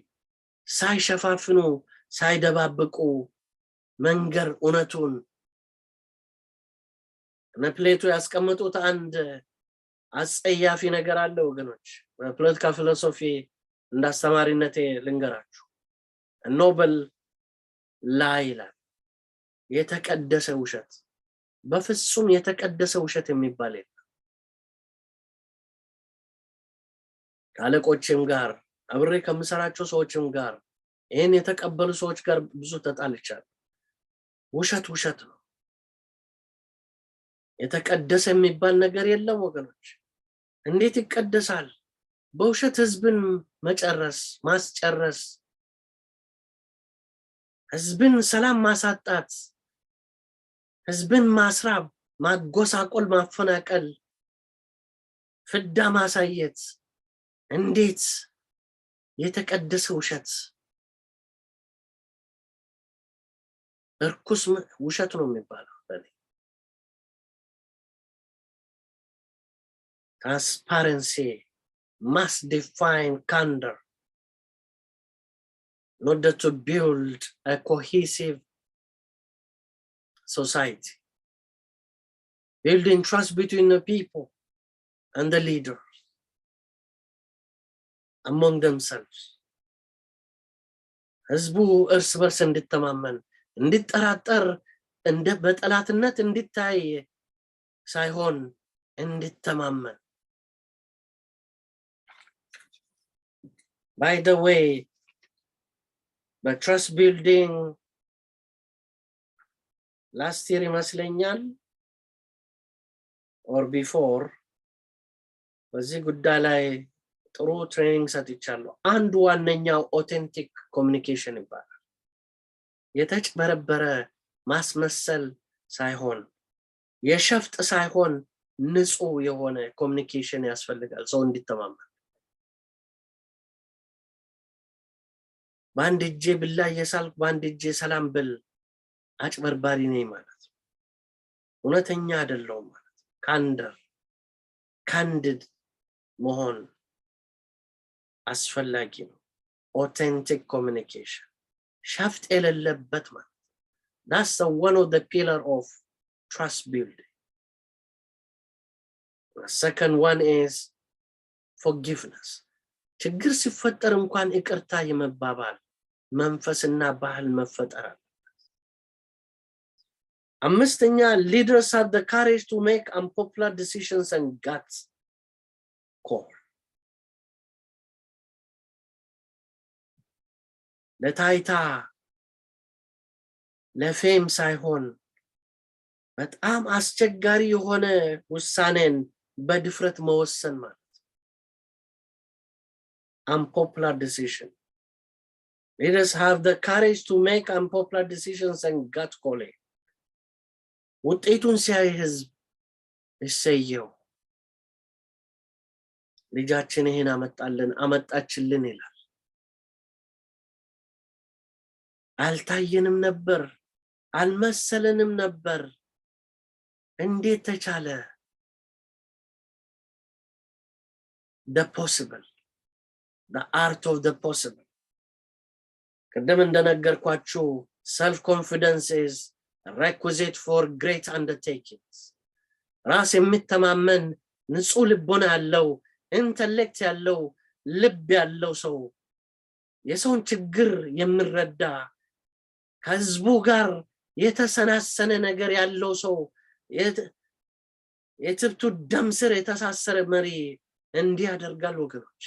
ሳይሸፋፍኑ ሳይደባብቁ መንገር እውነቱን ነፕሌቱ ያስቀምጡት አንድ አጸያፊ ነገር አለ ወገኖች በፖለቲካ ፊሎሶፊ እንዳስተማሪነቴ ልንገራችሁ ኖብል ላይ የተቀደሰ ውሸት በፍጹም የተቀደሰ ውሸት የሚባል የለም ካለቆችም ጋር አብሬ ከምሰራቸው ሰዎችም ጋር ይሄን የተቀበሉ ሰዎች ጋር ብዙ ተጣልቻለሁ ውሸት ነው የተቀደሰ የሚባል ነገር የለም ወገኖች እንዴት ይቀደሳል በውሸት ህዝብን መጨረስ ማስጨረስ ህዝብን ሰላም ማሳጣት ህዝብን ማስራብ ማጎሳቆል ማፈናቀል ፍዳ ማሳየት እንዴት የተቀደሰ ውሸት እርኩስ ውሸት ነው የሚባለው transparency must define candor in order to build a cohesive society building trust between the people and the leaders among themselves ህዝቡ እርስ በርስ እንዲተማመን እንዲጠራጠር እንደ በጠላትነት እንዲታይ ሳይሆን እንዲተማመን by the way the trust building last year ይመስለኛል or before በዚህ ጉዳይ ላይ ጥሩ ትሬኒንግ ሰጥቻለሁ አንዱ ዋነኛው ኦቴንቲክ ኮሙኒኬሽን ይባላል የተጭበረበረ ማስመሰል ሳይሆን የሸፍጥ ሳይሆን ንጹህ የሆነ ኮሙኒኬሽን ያስፈልጋል ሰው እንዲተማመን በአንድ እጄ ብላ የሳልክ በአንድ እጄ ሰላም ብል አጭበርባሪ ነኝ ማለት እውነተኛ አይደለም ማለት candid መሆን አስፈላጊ ነው authentic communication ሸፍጥ የሌለበት ማለት that's one of the pillar of trust building the second one is forgiveness ችግር ሲፈጠር እንኳን ይቅርታ የመባባል መንፈስና ባህል መፈጠር አምስተኛ leaders have the courage to make unpopular decisions and guts call ለታይታ ለፌም ሳይሆን በጣም አስቸጋሪ የሆነ ውሳኔን በድፍረት መወሰን ማለት unpopular decision. Leaders have the courage to make unpopular decisions and gut calling. ውጤቱን ሲያይ ህዝብ እሰየው ልጃችን ይሄን አመጣችልን ይላል። አልታየንም ነበር አልመሰለንም ነበር እንዴት ተቻለ? the possible, the art of the possible. ቀደም እንደነገርኳችሁ self confidence is a requisite for great undertakings. ራስ የሚተማመን ንጹህ ልቦና ያለው ኢንተሌክት ያለው ልብ ያለው ሰው የሰውን ችግር የሚረዳ ከህዝቡ ጋር የተሰናሰነ ነገር ያለው ሰው የትብቱ ደም ስር የተሳሰረ መሪ እንዲህ ያደርጋል ወገኖች።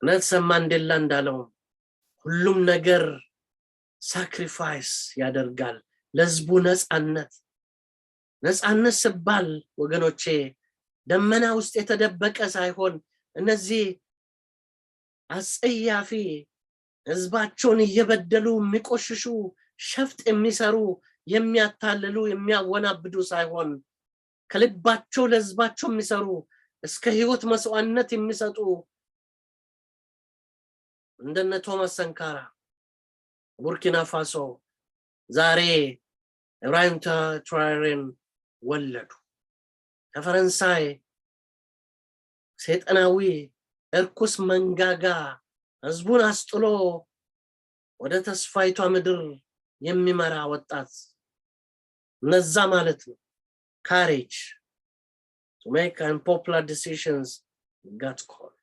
ኔልሰን ማንዴላ እንዳለው ሁሉም ነገር ሳክሪፋይስ ያደርጋል ለህዝቡ ነፃነት ሲባል ወገኖቼ ደመና ውስጥ የተደበቀ ሳይሆን እነዚህ አስጸያፊ ህዝባቸውን እየበደሉ የሚቆሽሹ ሸፍጥ የሚሰሩ የሚያታልሉ የሚያወናብዱ ሳይሆን ከልባቸው ለህዝባቸው የሚሰሩ እስከ ህይወት መስዋዕትነት የሚሰጡ እንደነ ቶማስ ሰንካራ ቡርኪና ፋሶ ዛሬ ኢብራሂም ትራኦሬን ወለዱ። ከፈረንሳይ ሰይጣናዊ እርኩስ መንጋጋ ህዝቡን አስጥሎ ወደ ተስፋይቷ ምድር የሚመራ ወጣት ነዛ ማለት ነው። courage to make unpopular decisions gut call.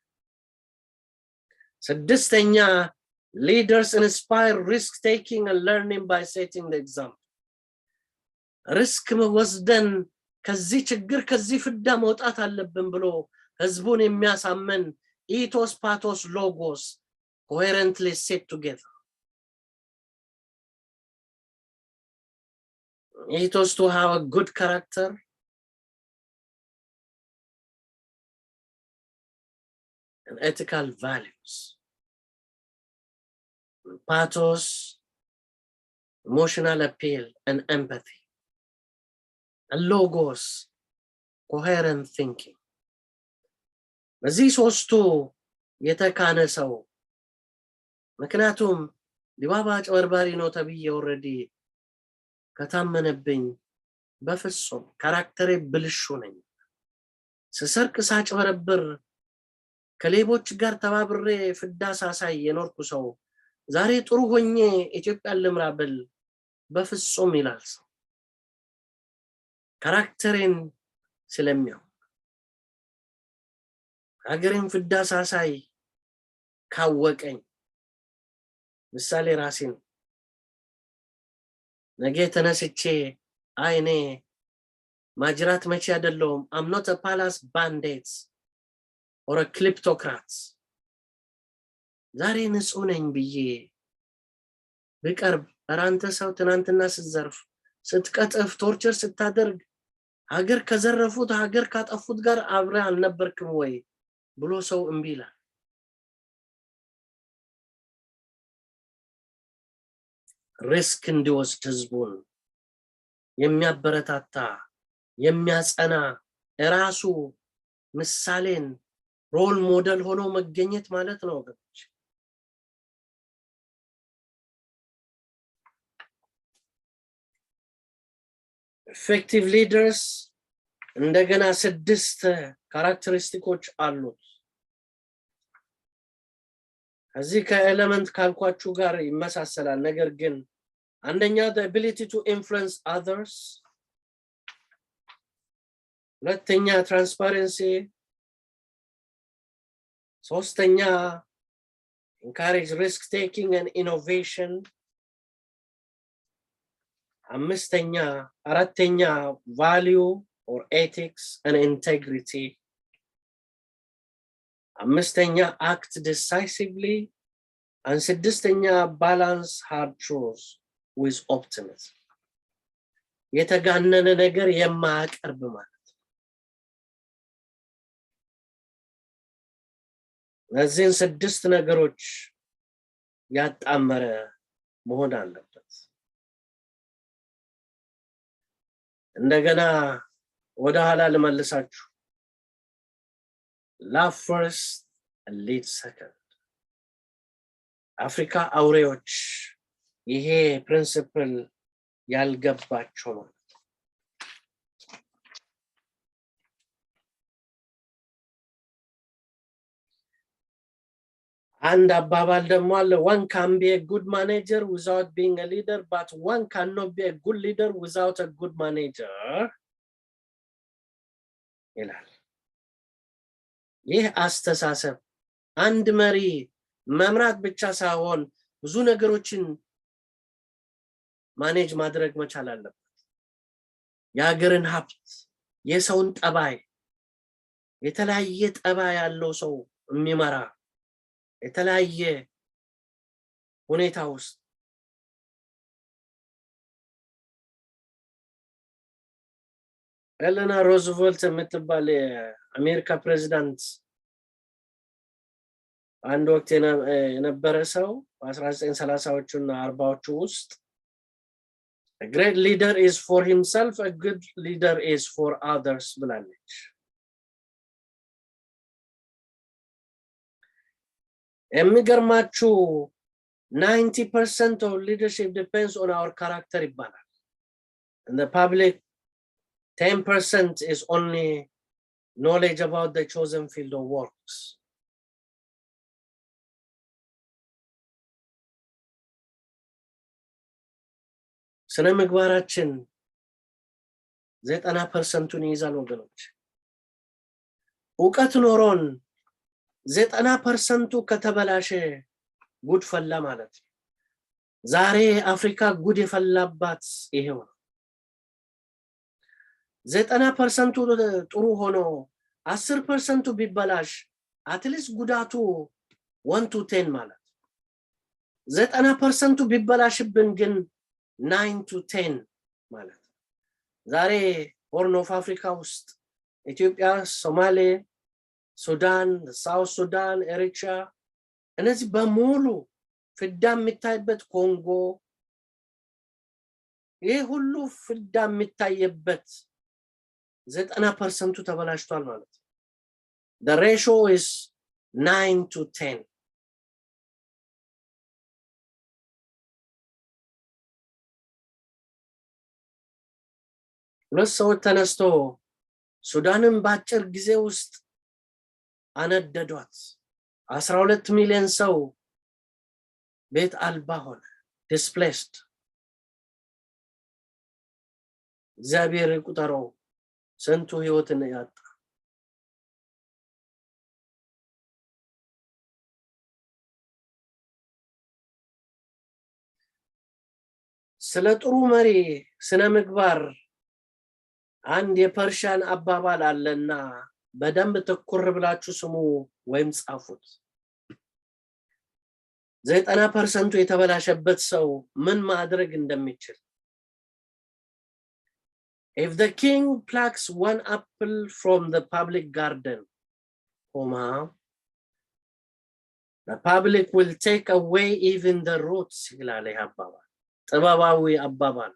ስድስተኛ leaders inspire risk taking and learning by setting the example. ሪስክ ወስደን ከዚህ ችግር ከዚህ ፍዳ መውጣት አለብን ብሎ ህዝቡን የሚያሳመን ethos pathos logos coherently set together. Ethos to have a good character and ethical values. Pathos, emotional appeal and empathy. And logos, coherent thinking. በዚህ ሶስቱ የተካነ ሰው ምክንያቱም ዲባባ ጨበርባሪ ነው ተብዬ ኦሬዲ ከታመነብኝ በፍጹም ካራክተሬ ብልሹ ነኝ ስሰርቅ ሳጭበረብር ከሌቦች ጋር ተባብሬ ፍዳ ሳሳይ የኖርኩ ሰው ዛሬ ጥሩ ሆኜ ኢትዮጵያን ልምራብል በፍጹም ይላል ሰው ካራክተሬን ስለሚያው ሀገሬን ፍዳ ሳሳይ ካወቀኝ ምሳሌ ራሴን ነገ ተነስቼ አይኔ ማጅራት መቼ አይደለም I'm not a palace bandit or a kleptocrat ዛሬ ንጹህ ነኝ ብዬ በቀርብ አራንተ ሰው ትናንትና ስትዘርፍ ስትቀጥፍ ቶርቸር ስታደርግ ሀገር ከዘረፉት ሀገር ካጠፉት ጋር አብረ አልነበርክም ወይ ብሎ ሰው እምቢላ ሪስክ እንዲወስድ ህዝቡን የሚያበረታታ የሚያጸና ራሱ ምሳሌን ሮል ሞዴል ሆኖ መገኘት ማለት ነው ወገኖች። effective leaders እንደገና 6 ካራክተሪስቲኮች አሉት። እዚህ ከኤሌመንት ካልኳችሁ ጋር ይመሳሰላል ነገር ግን አንደኛ the ability to influence others ሁለተኛ transparency ሶስተኛ encourage risk taking and innovation አራተኛ value or ethics and integrity. አምስተኛ act decisively. and ስድስተኛ balance hard truths with optimism. የተጋነነ ነገር የማያቀርብ ማለት እነዚህን ስድስት ነገሮች ያጣመረ መሆን አለበት። እንደገና ወደ ኋላ ልመልሳችሁ። love first and lead second. አፍሪካ አውሬዎች ይሄ ፕሪንሲፕል ያልገባቸው ነው። አንድ አባባል ደግሞ አለ one can be a good manager without being a leader but one cannot be a good leader without a good manager ይላል። ይህ አስተሳሰብ አንድ መሪ መምራት ብቻ ሳይሆን ብዙ ነገሮችን ማኔጅ ማድረግ መቻል አለበት። የሀገርን ሀብት፣ የሰውን ጠባይ፣ የተለያየ ጠባይ ያለው ሰው የሚመራ የተለያየ ሁኔታ ውስጥ ኤሌና ሮዝቬልት የምትባል የአሜሪካ ፕሬዚዳንት አንድ ወቅት የነበረ ሰው በ1930ዎቹ እና 40ዎቹ ውስጥ a great leader is for himself, a good leader is for others ብላለች። የሚገርማችሁ 90% of leadership depends on our character ይባላል። and the public 10% is only knowledge about the chosen field of works. ስነ ምግባራችን 90%ን ይይዛል ወገኖች። ዕውቀት ኖሮን 90% ከተበላሸ ጉድ ፈላ ማለት ነው። ዛሬ አፍሪካ ጉድ የፈላባት ይሄው ነው። 90% ጥሩ ሆኖ 10% ቢበላሽ አትሊስት ጉዳቱ 1 to 10 ማለት 90% ቢበላሽብን ግን 9 to 10 ማለት ዛሬ ሆርን ኦፍ አፍሪካ ውስጥ ኢትዮጵያ፣ ሶማሌ፣ ሱዳን፣ ሳውት ሱዳን፣ ኤሪትሪያ እነዚህ በሙሉ ፍዳ የሚታይበት ኮንጎ ይሄ ሁሉ ፍዳ የሚታይበት 90% ተበላሽቷል ማለት ነው። the ratio is 9 to 10. ሁለት ሰዎች ተነስቶ ሱዳንን በአጭር ጊዜ ውስጥ አነደዷት። 12 ሚሊዮን ሰው ቤት አልባ ሆነ፣ displaced። እግዚአብሔር ይቁጠረው ስንቱ ህይወትን ያጣ። ስለ ጥሩ መሪ ስነ ምግባር አንድ የፐርሺያን አባባል አለና በደንብ ትኩር ብላችሁ ስሙ ወይም ጻፉት። 90% የተበላሸበት ሰው ምን ማድረግ እንደሚችል if the king plucks one apple from the public garden, the public will take away even the roots ይላል አባባል። ጥበባዊ አባባል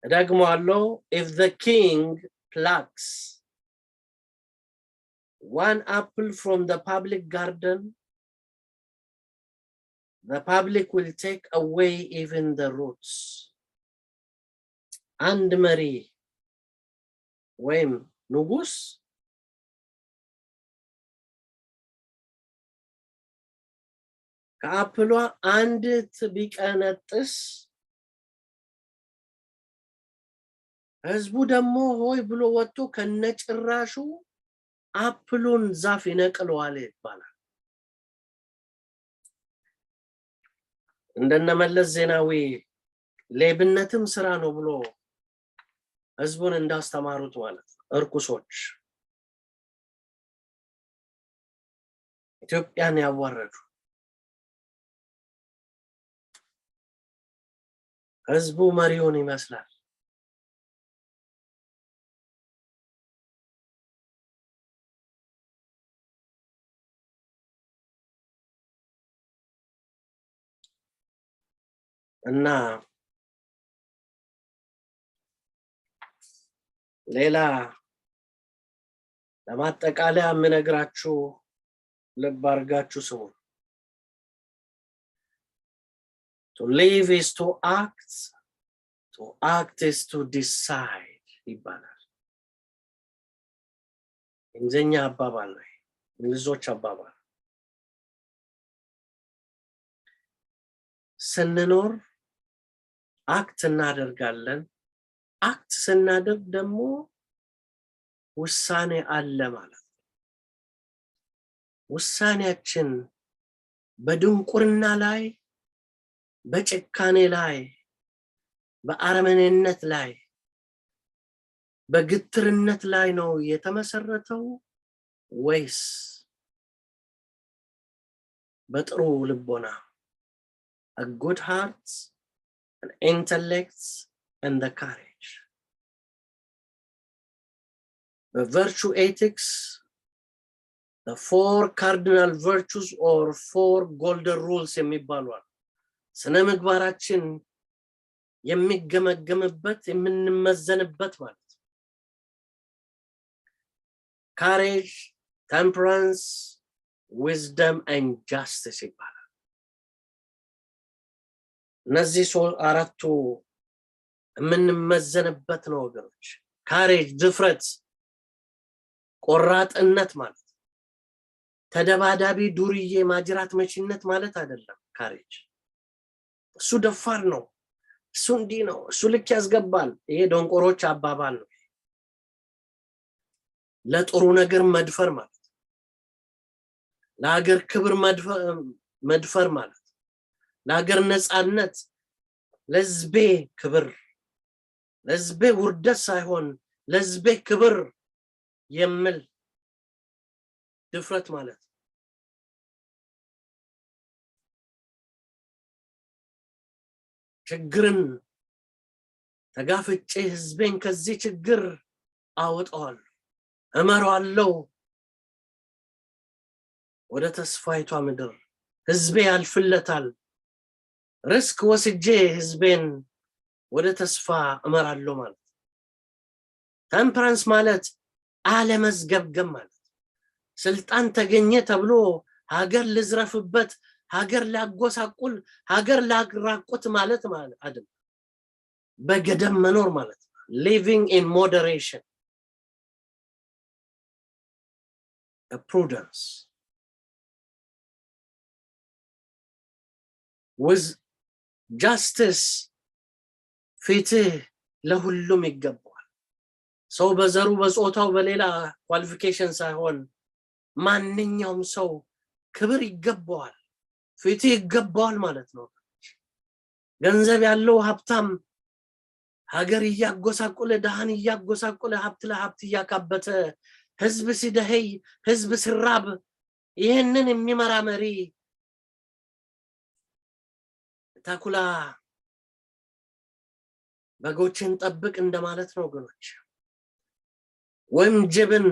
ደግሞአለው if the king plucks one apple from the public garden, the public will take away even the roots. አንድ መሪ ወይም ንጉስ ከአፕሏ አንድ ቢቀነጥስ ህዝቡ ደግሞ ሆይ ብሎ ወጥቶ ከነጭራሹ አፕሉን ዛፍ ይነቅለዋል ይባላል። እንደነመለስ ዜናዊ ሌብነትም ስራ ነው ብሎ ህዝቡን እንዳስተማሩት ማለት ነው እርኩሶች ኢትዮጵያን ያዋረዱ ህዝቡ መሪውን ይመስላል እና ሌላ ለማጠቃለያ የምነግራችሁ ልብ አድርጋችሁ ስሙ to live is to act is to decide ይባላል እንግሊዝኛ አባባል ነው እንግሊዞች አባባል ስንኖር አክት እናደርጋለን አክት ስናደርግ ደግሞ ውሳኔ አለ ማለት ውሳኔያችን በድንቁርና ላይ በጭካኔ ላይ በአረመኔነት ላይ በግትርነት ላይ ነው የተመሰረተው ወይስ በጥሩ ልቦና a good heart an intellect and the courage the virtue ethics the 4 cardinal virtues or 4 golden rules የሚባሉ ስነ ምግባራችን የሚገመገምበት የምንመዘንበት ማለት courage temperance wisdom and justice ይባላል እነዚህ አራቱ የምንመዘንበት ነው ወገኖች courage ድፍረት ቆራጥነት ማለት ተደባዳቢ ዱርዬ ማጅራት መችነት ማለት አይደለም courage እሱ ደፋር ነው እሱ እንዲህ ነው እሱ ልክ ያስገባል ይሄ ዶንቆሮች አባባል ነው ለጥሩ ነገር መድፈር ማለት ለሀገር ክብር መድፈር ማለት ለሀገር ነጻነት ለህዝቤ ክብር ለህዝቤ ውርደት ሳይሆን ለህዝቤ ክብር የሚል ድፍረት ማለት ችግርን ተጋፍጬ ህዝቤን ከዚህ ችግር አወጣዋል እመራዋለሁ ወደ ተስፋይቷ ምድር ህዝቤ ያልፍለታል ሪስክ ወስጄ ህዝቤን ወደ ተስፋ እመራለሁ ማለት ቴምፐራንስ ማለት አለመዝገብገብ ማለት ስልጣን ተገኘ ተብሎ ሀገር ልዝረፍበት ሀገር ላጎሳቁል ሀገር ላራቁት ማለት አይደለም በገደብ መኖር ማለት living in moderation a prudence with justice ፍትህ ለሁሉም ይገባል ሰው በዘሩ በጾታው በሌላ ኳሊፊኬሽን ሳይሆን ማንኛውም ሰው ክብር ይገባዋል ፍትህ ይገባዋል ማለት ነው ገንዘብ ያለው ሀብታም ሀገር ያጎሳቆለ ደሃን ያጎሳቆለ ሀብት ለሀብት ያካበተ ህዝብ ሲደህይ ህዝብ ሲራብ ይሄንን የሚመራ መሪ ታኩላ በጎችን ጠብቅ እንደማለት ነው ወገኖች ወይም ጅብን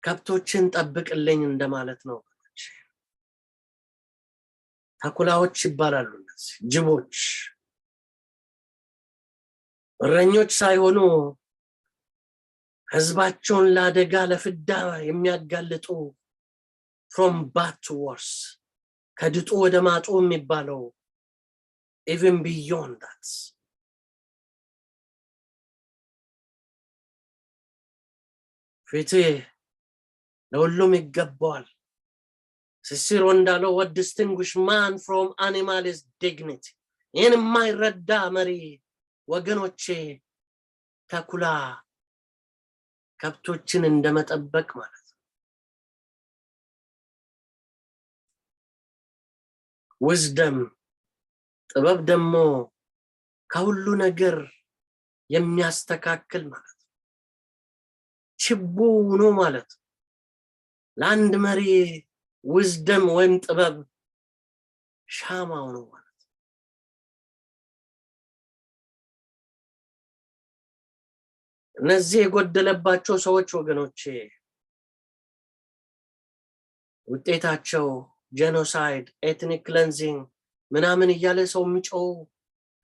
ከብቶችን ጠብቅልኝ እንደማለት ነው ወገኖች ታኩላዎች ይባላሉ እነዚህ ጅቦች እረኞች ሳይሆኑ ህዝባቸውን ለአደጋ ለፍዳ የሚያጋልጡ from bad to worse ከድጡ ወደ ማጡ የሚባለው even beyond that ፍትህ ለሁሉም ይገባዋል ሲሲሮ እንዳለው what distinguish man from animal is dignity ይህን የማይረዳ መሪ ወገኖቼ ተኩላ ከብቶችን እንደመጠበቅ ማለት wisdom ጥበብ ደግሞ ከሁሉ ነገር የሚያስተካክል ማለት ችቦ ነው ማለት ለአንድ መሪ wisdom ወይም ጥበብ ሻማው ነው ማለት እነዚህ የጎደለባቸው ሰዎች ወገኖቼ ውጤታቸው ጄኖሳይድ ኤትኒክ ክሌንዚንግ ምናምን እያለ ሰው የሚጮው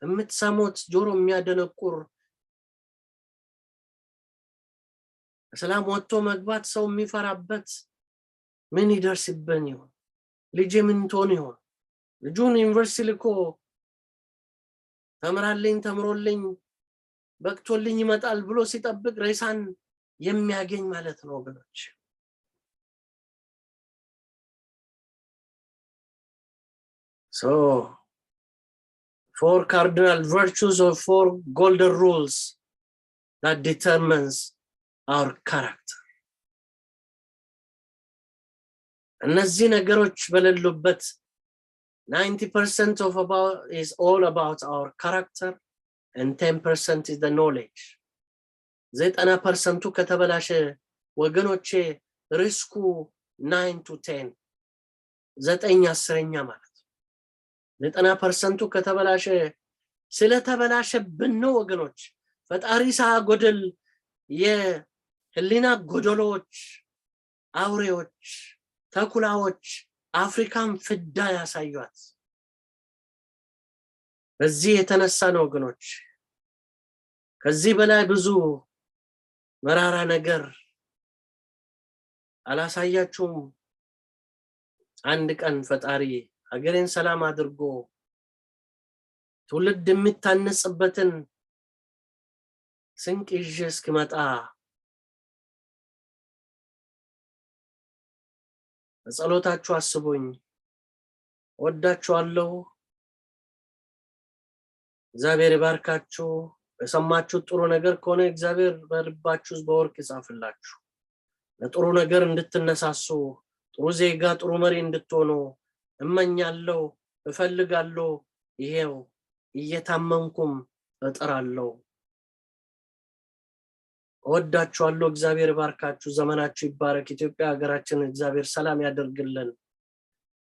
የምትሰሙት ጆሮ የሚያደነቁር ሰላም ወጥቶ መግባት ሰው የሚፈራበት ምን ይደርስብን ይሆን ልጅ ምን ትሆን ይሆን ልጁን ዩኒቨርሲቲ ልኮ ተምሮልኝ በቅቶልኝ ይመጣል ብሎ ሲጠብቅ ሬሳን የሚያገኝ ማለት ነው ወገኖች So, 4 cardinal virtues or 4 golden rules that determines our character. እነዚህ ነገሮች በሌሉበት 90% of about is all about our character and 10% is the knowledge. 90% ከተበላሸ ወገኖቼ ሪስኩ 9 to 10 9/10 ማለት 90% ከተበላሸ ስለተበላሸብን ነው ወገኖች ፈጣሪ ሳጎደል የህሊና ጎደሎች አውሬዎች ተኩላዎች አፍሪካን ፍዳ ያሳዩት በዚህ የተነሳ ነው ወገኖች ከዚህ በላይ ብዙ መራራ ነገር አላሳያችሁም አንድ ቀን ፈጣሪ ሀገሬን ሰላም አድርጎ ትውልድ የሚታነጽበትን ስንቅ ይዤ እስክመጣ ጸሎታችሁ አስቡኝ ወዳችኋለሁ እግዚአብሔር ይባርካችሁ በሰማችሁ ጥሩ ነገር ከሆነ እግዚአብሔር በልባችሁ በወርቅ ይጻፍላችሁ ለጥሩ ነገር እንድትነሳሱ ጥሩ ዜጋ ጥሩ መሪ እንድትሆኑ እመኛለሁ እፈልጋለሁ ይሄው እየታመንኩም እጥራለሁ ወዳችኋለሁ እግዚአብሔር ይባርካችሁ ዘመናችሁ ይባረክ ኢትዮጵያ ሀገራችን እግዚአብሔር ሰላም ያደርግልን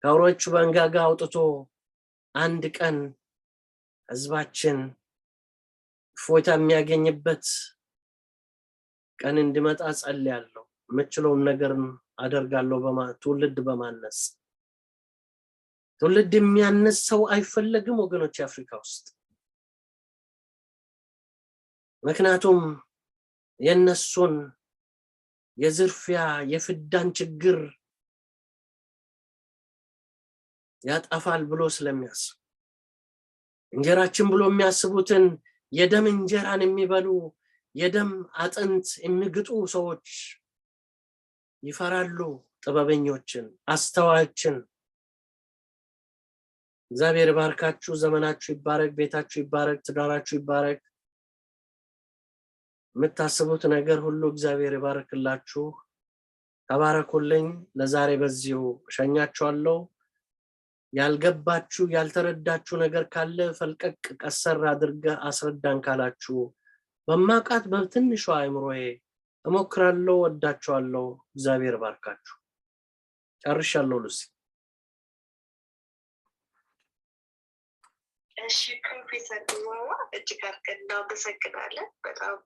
ካውሮቹ በእንጋጋ አውጥቶ አንድ ቀን ህዝባችን ፎታ የሚያገኝበት ቀን እንዲመጣ ጸልያለሁ የምችለውን ነገር አደርጋለሁ ትውልድ በማነጽ ትውልድ የሚያነጽ ሰው አይፈልግም ወገኖች አፍሪካ ውስጥ ምክንያቱም የነሱን የዝርፊያ የፍዳን ችግር ያጣፋል ብሎ ስለሚያስብ እንጀራችን ብሎ የሚያስቡትን የደም እንጀራን የሚበሉ የደም አጥንት የሚግጡ ሰዎች ይፈራሉ ጥበበኞችን አስተዋዮችን እግዚአብሔር ይባርካችሁ ዘመናችሁ ይባረክ ቤታችሁ ይባረክ ትዳራችሁ ይባረክ የምታስቡት ነገር ሁሉ እግዚአብሔር ይባርክላችሁ ተባረኩልኝ ለዛሬ በዚሁ ሸኛችኋለሁ ያልገባችሁ ያልተረዳችሁ ነገር ካለ ፈልቀቅ ቀሰር አድርገ አስረዳን ካላችሁ በማቃት በትንሹ አይምሮዬ እሞክራለሁ ወዳችኋለሁ እግዚአብሔር ይባርካችሁ ጨርሻለሁ ሉሲ እሺ ፕሮፌሰር ድማዋ እጅግ አድርገን እናመሰግናለን በጣም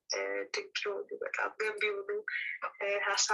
ድንቅ የሆኑ በጣም ገንቢ የሆኑ ሀሳብ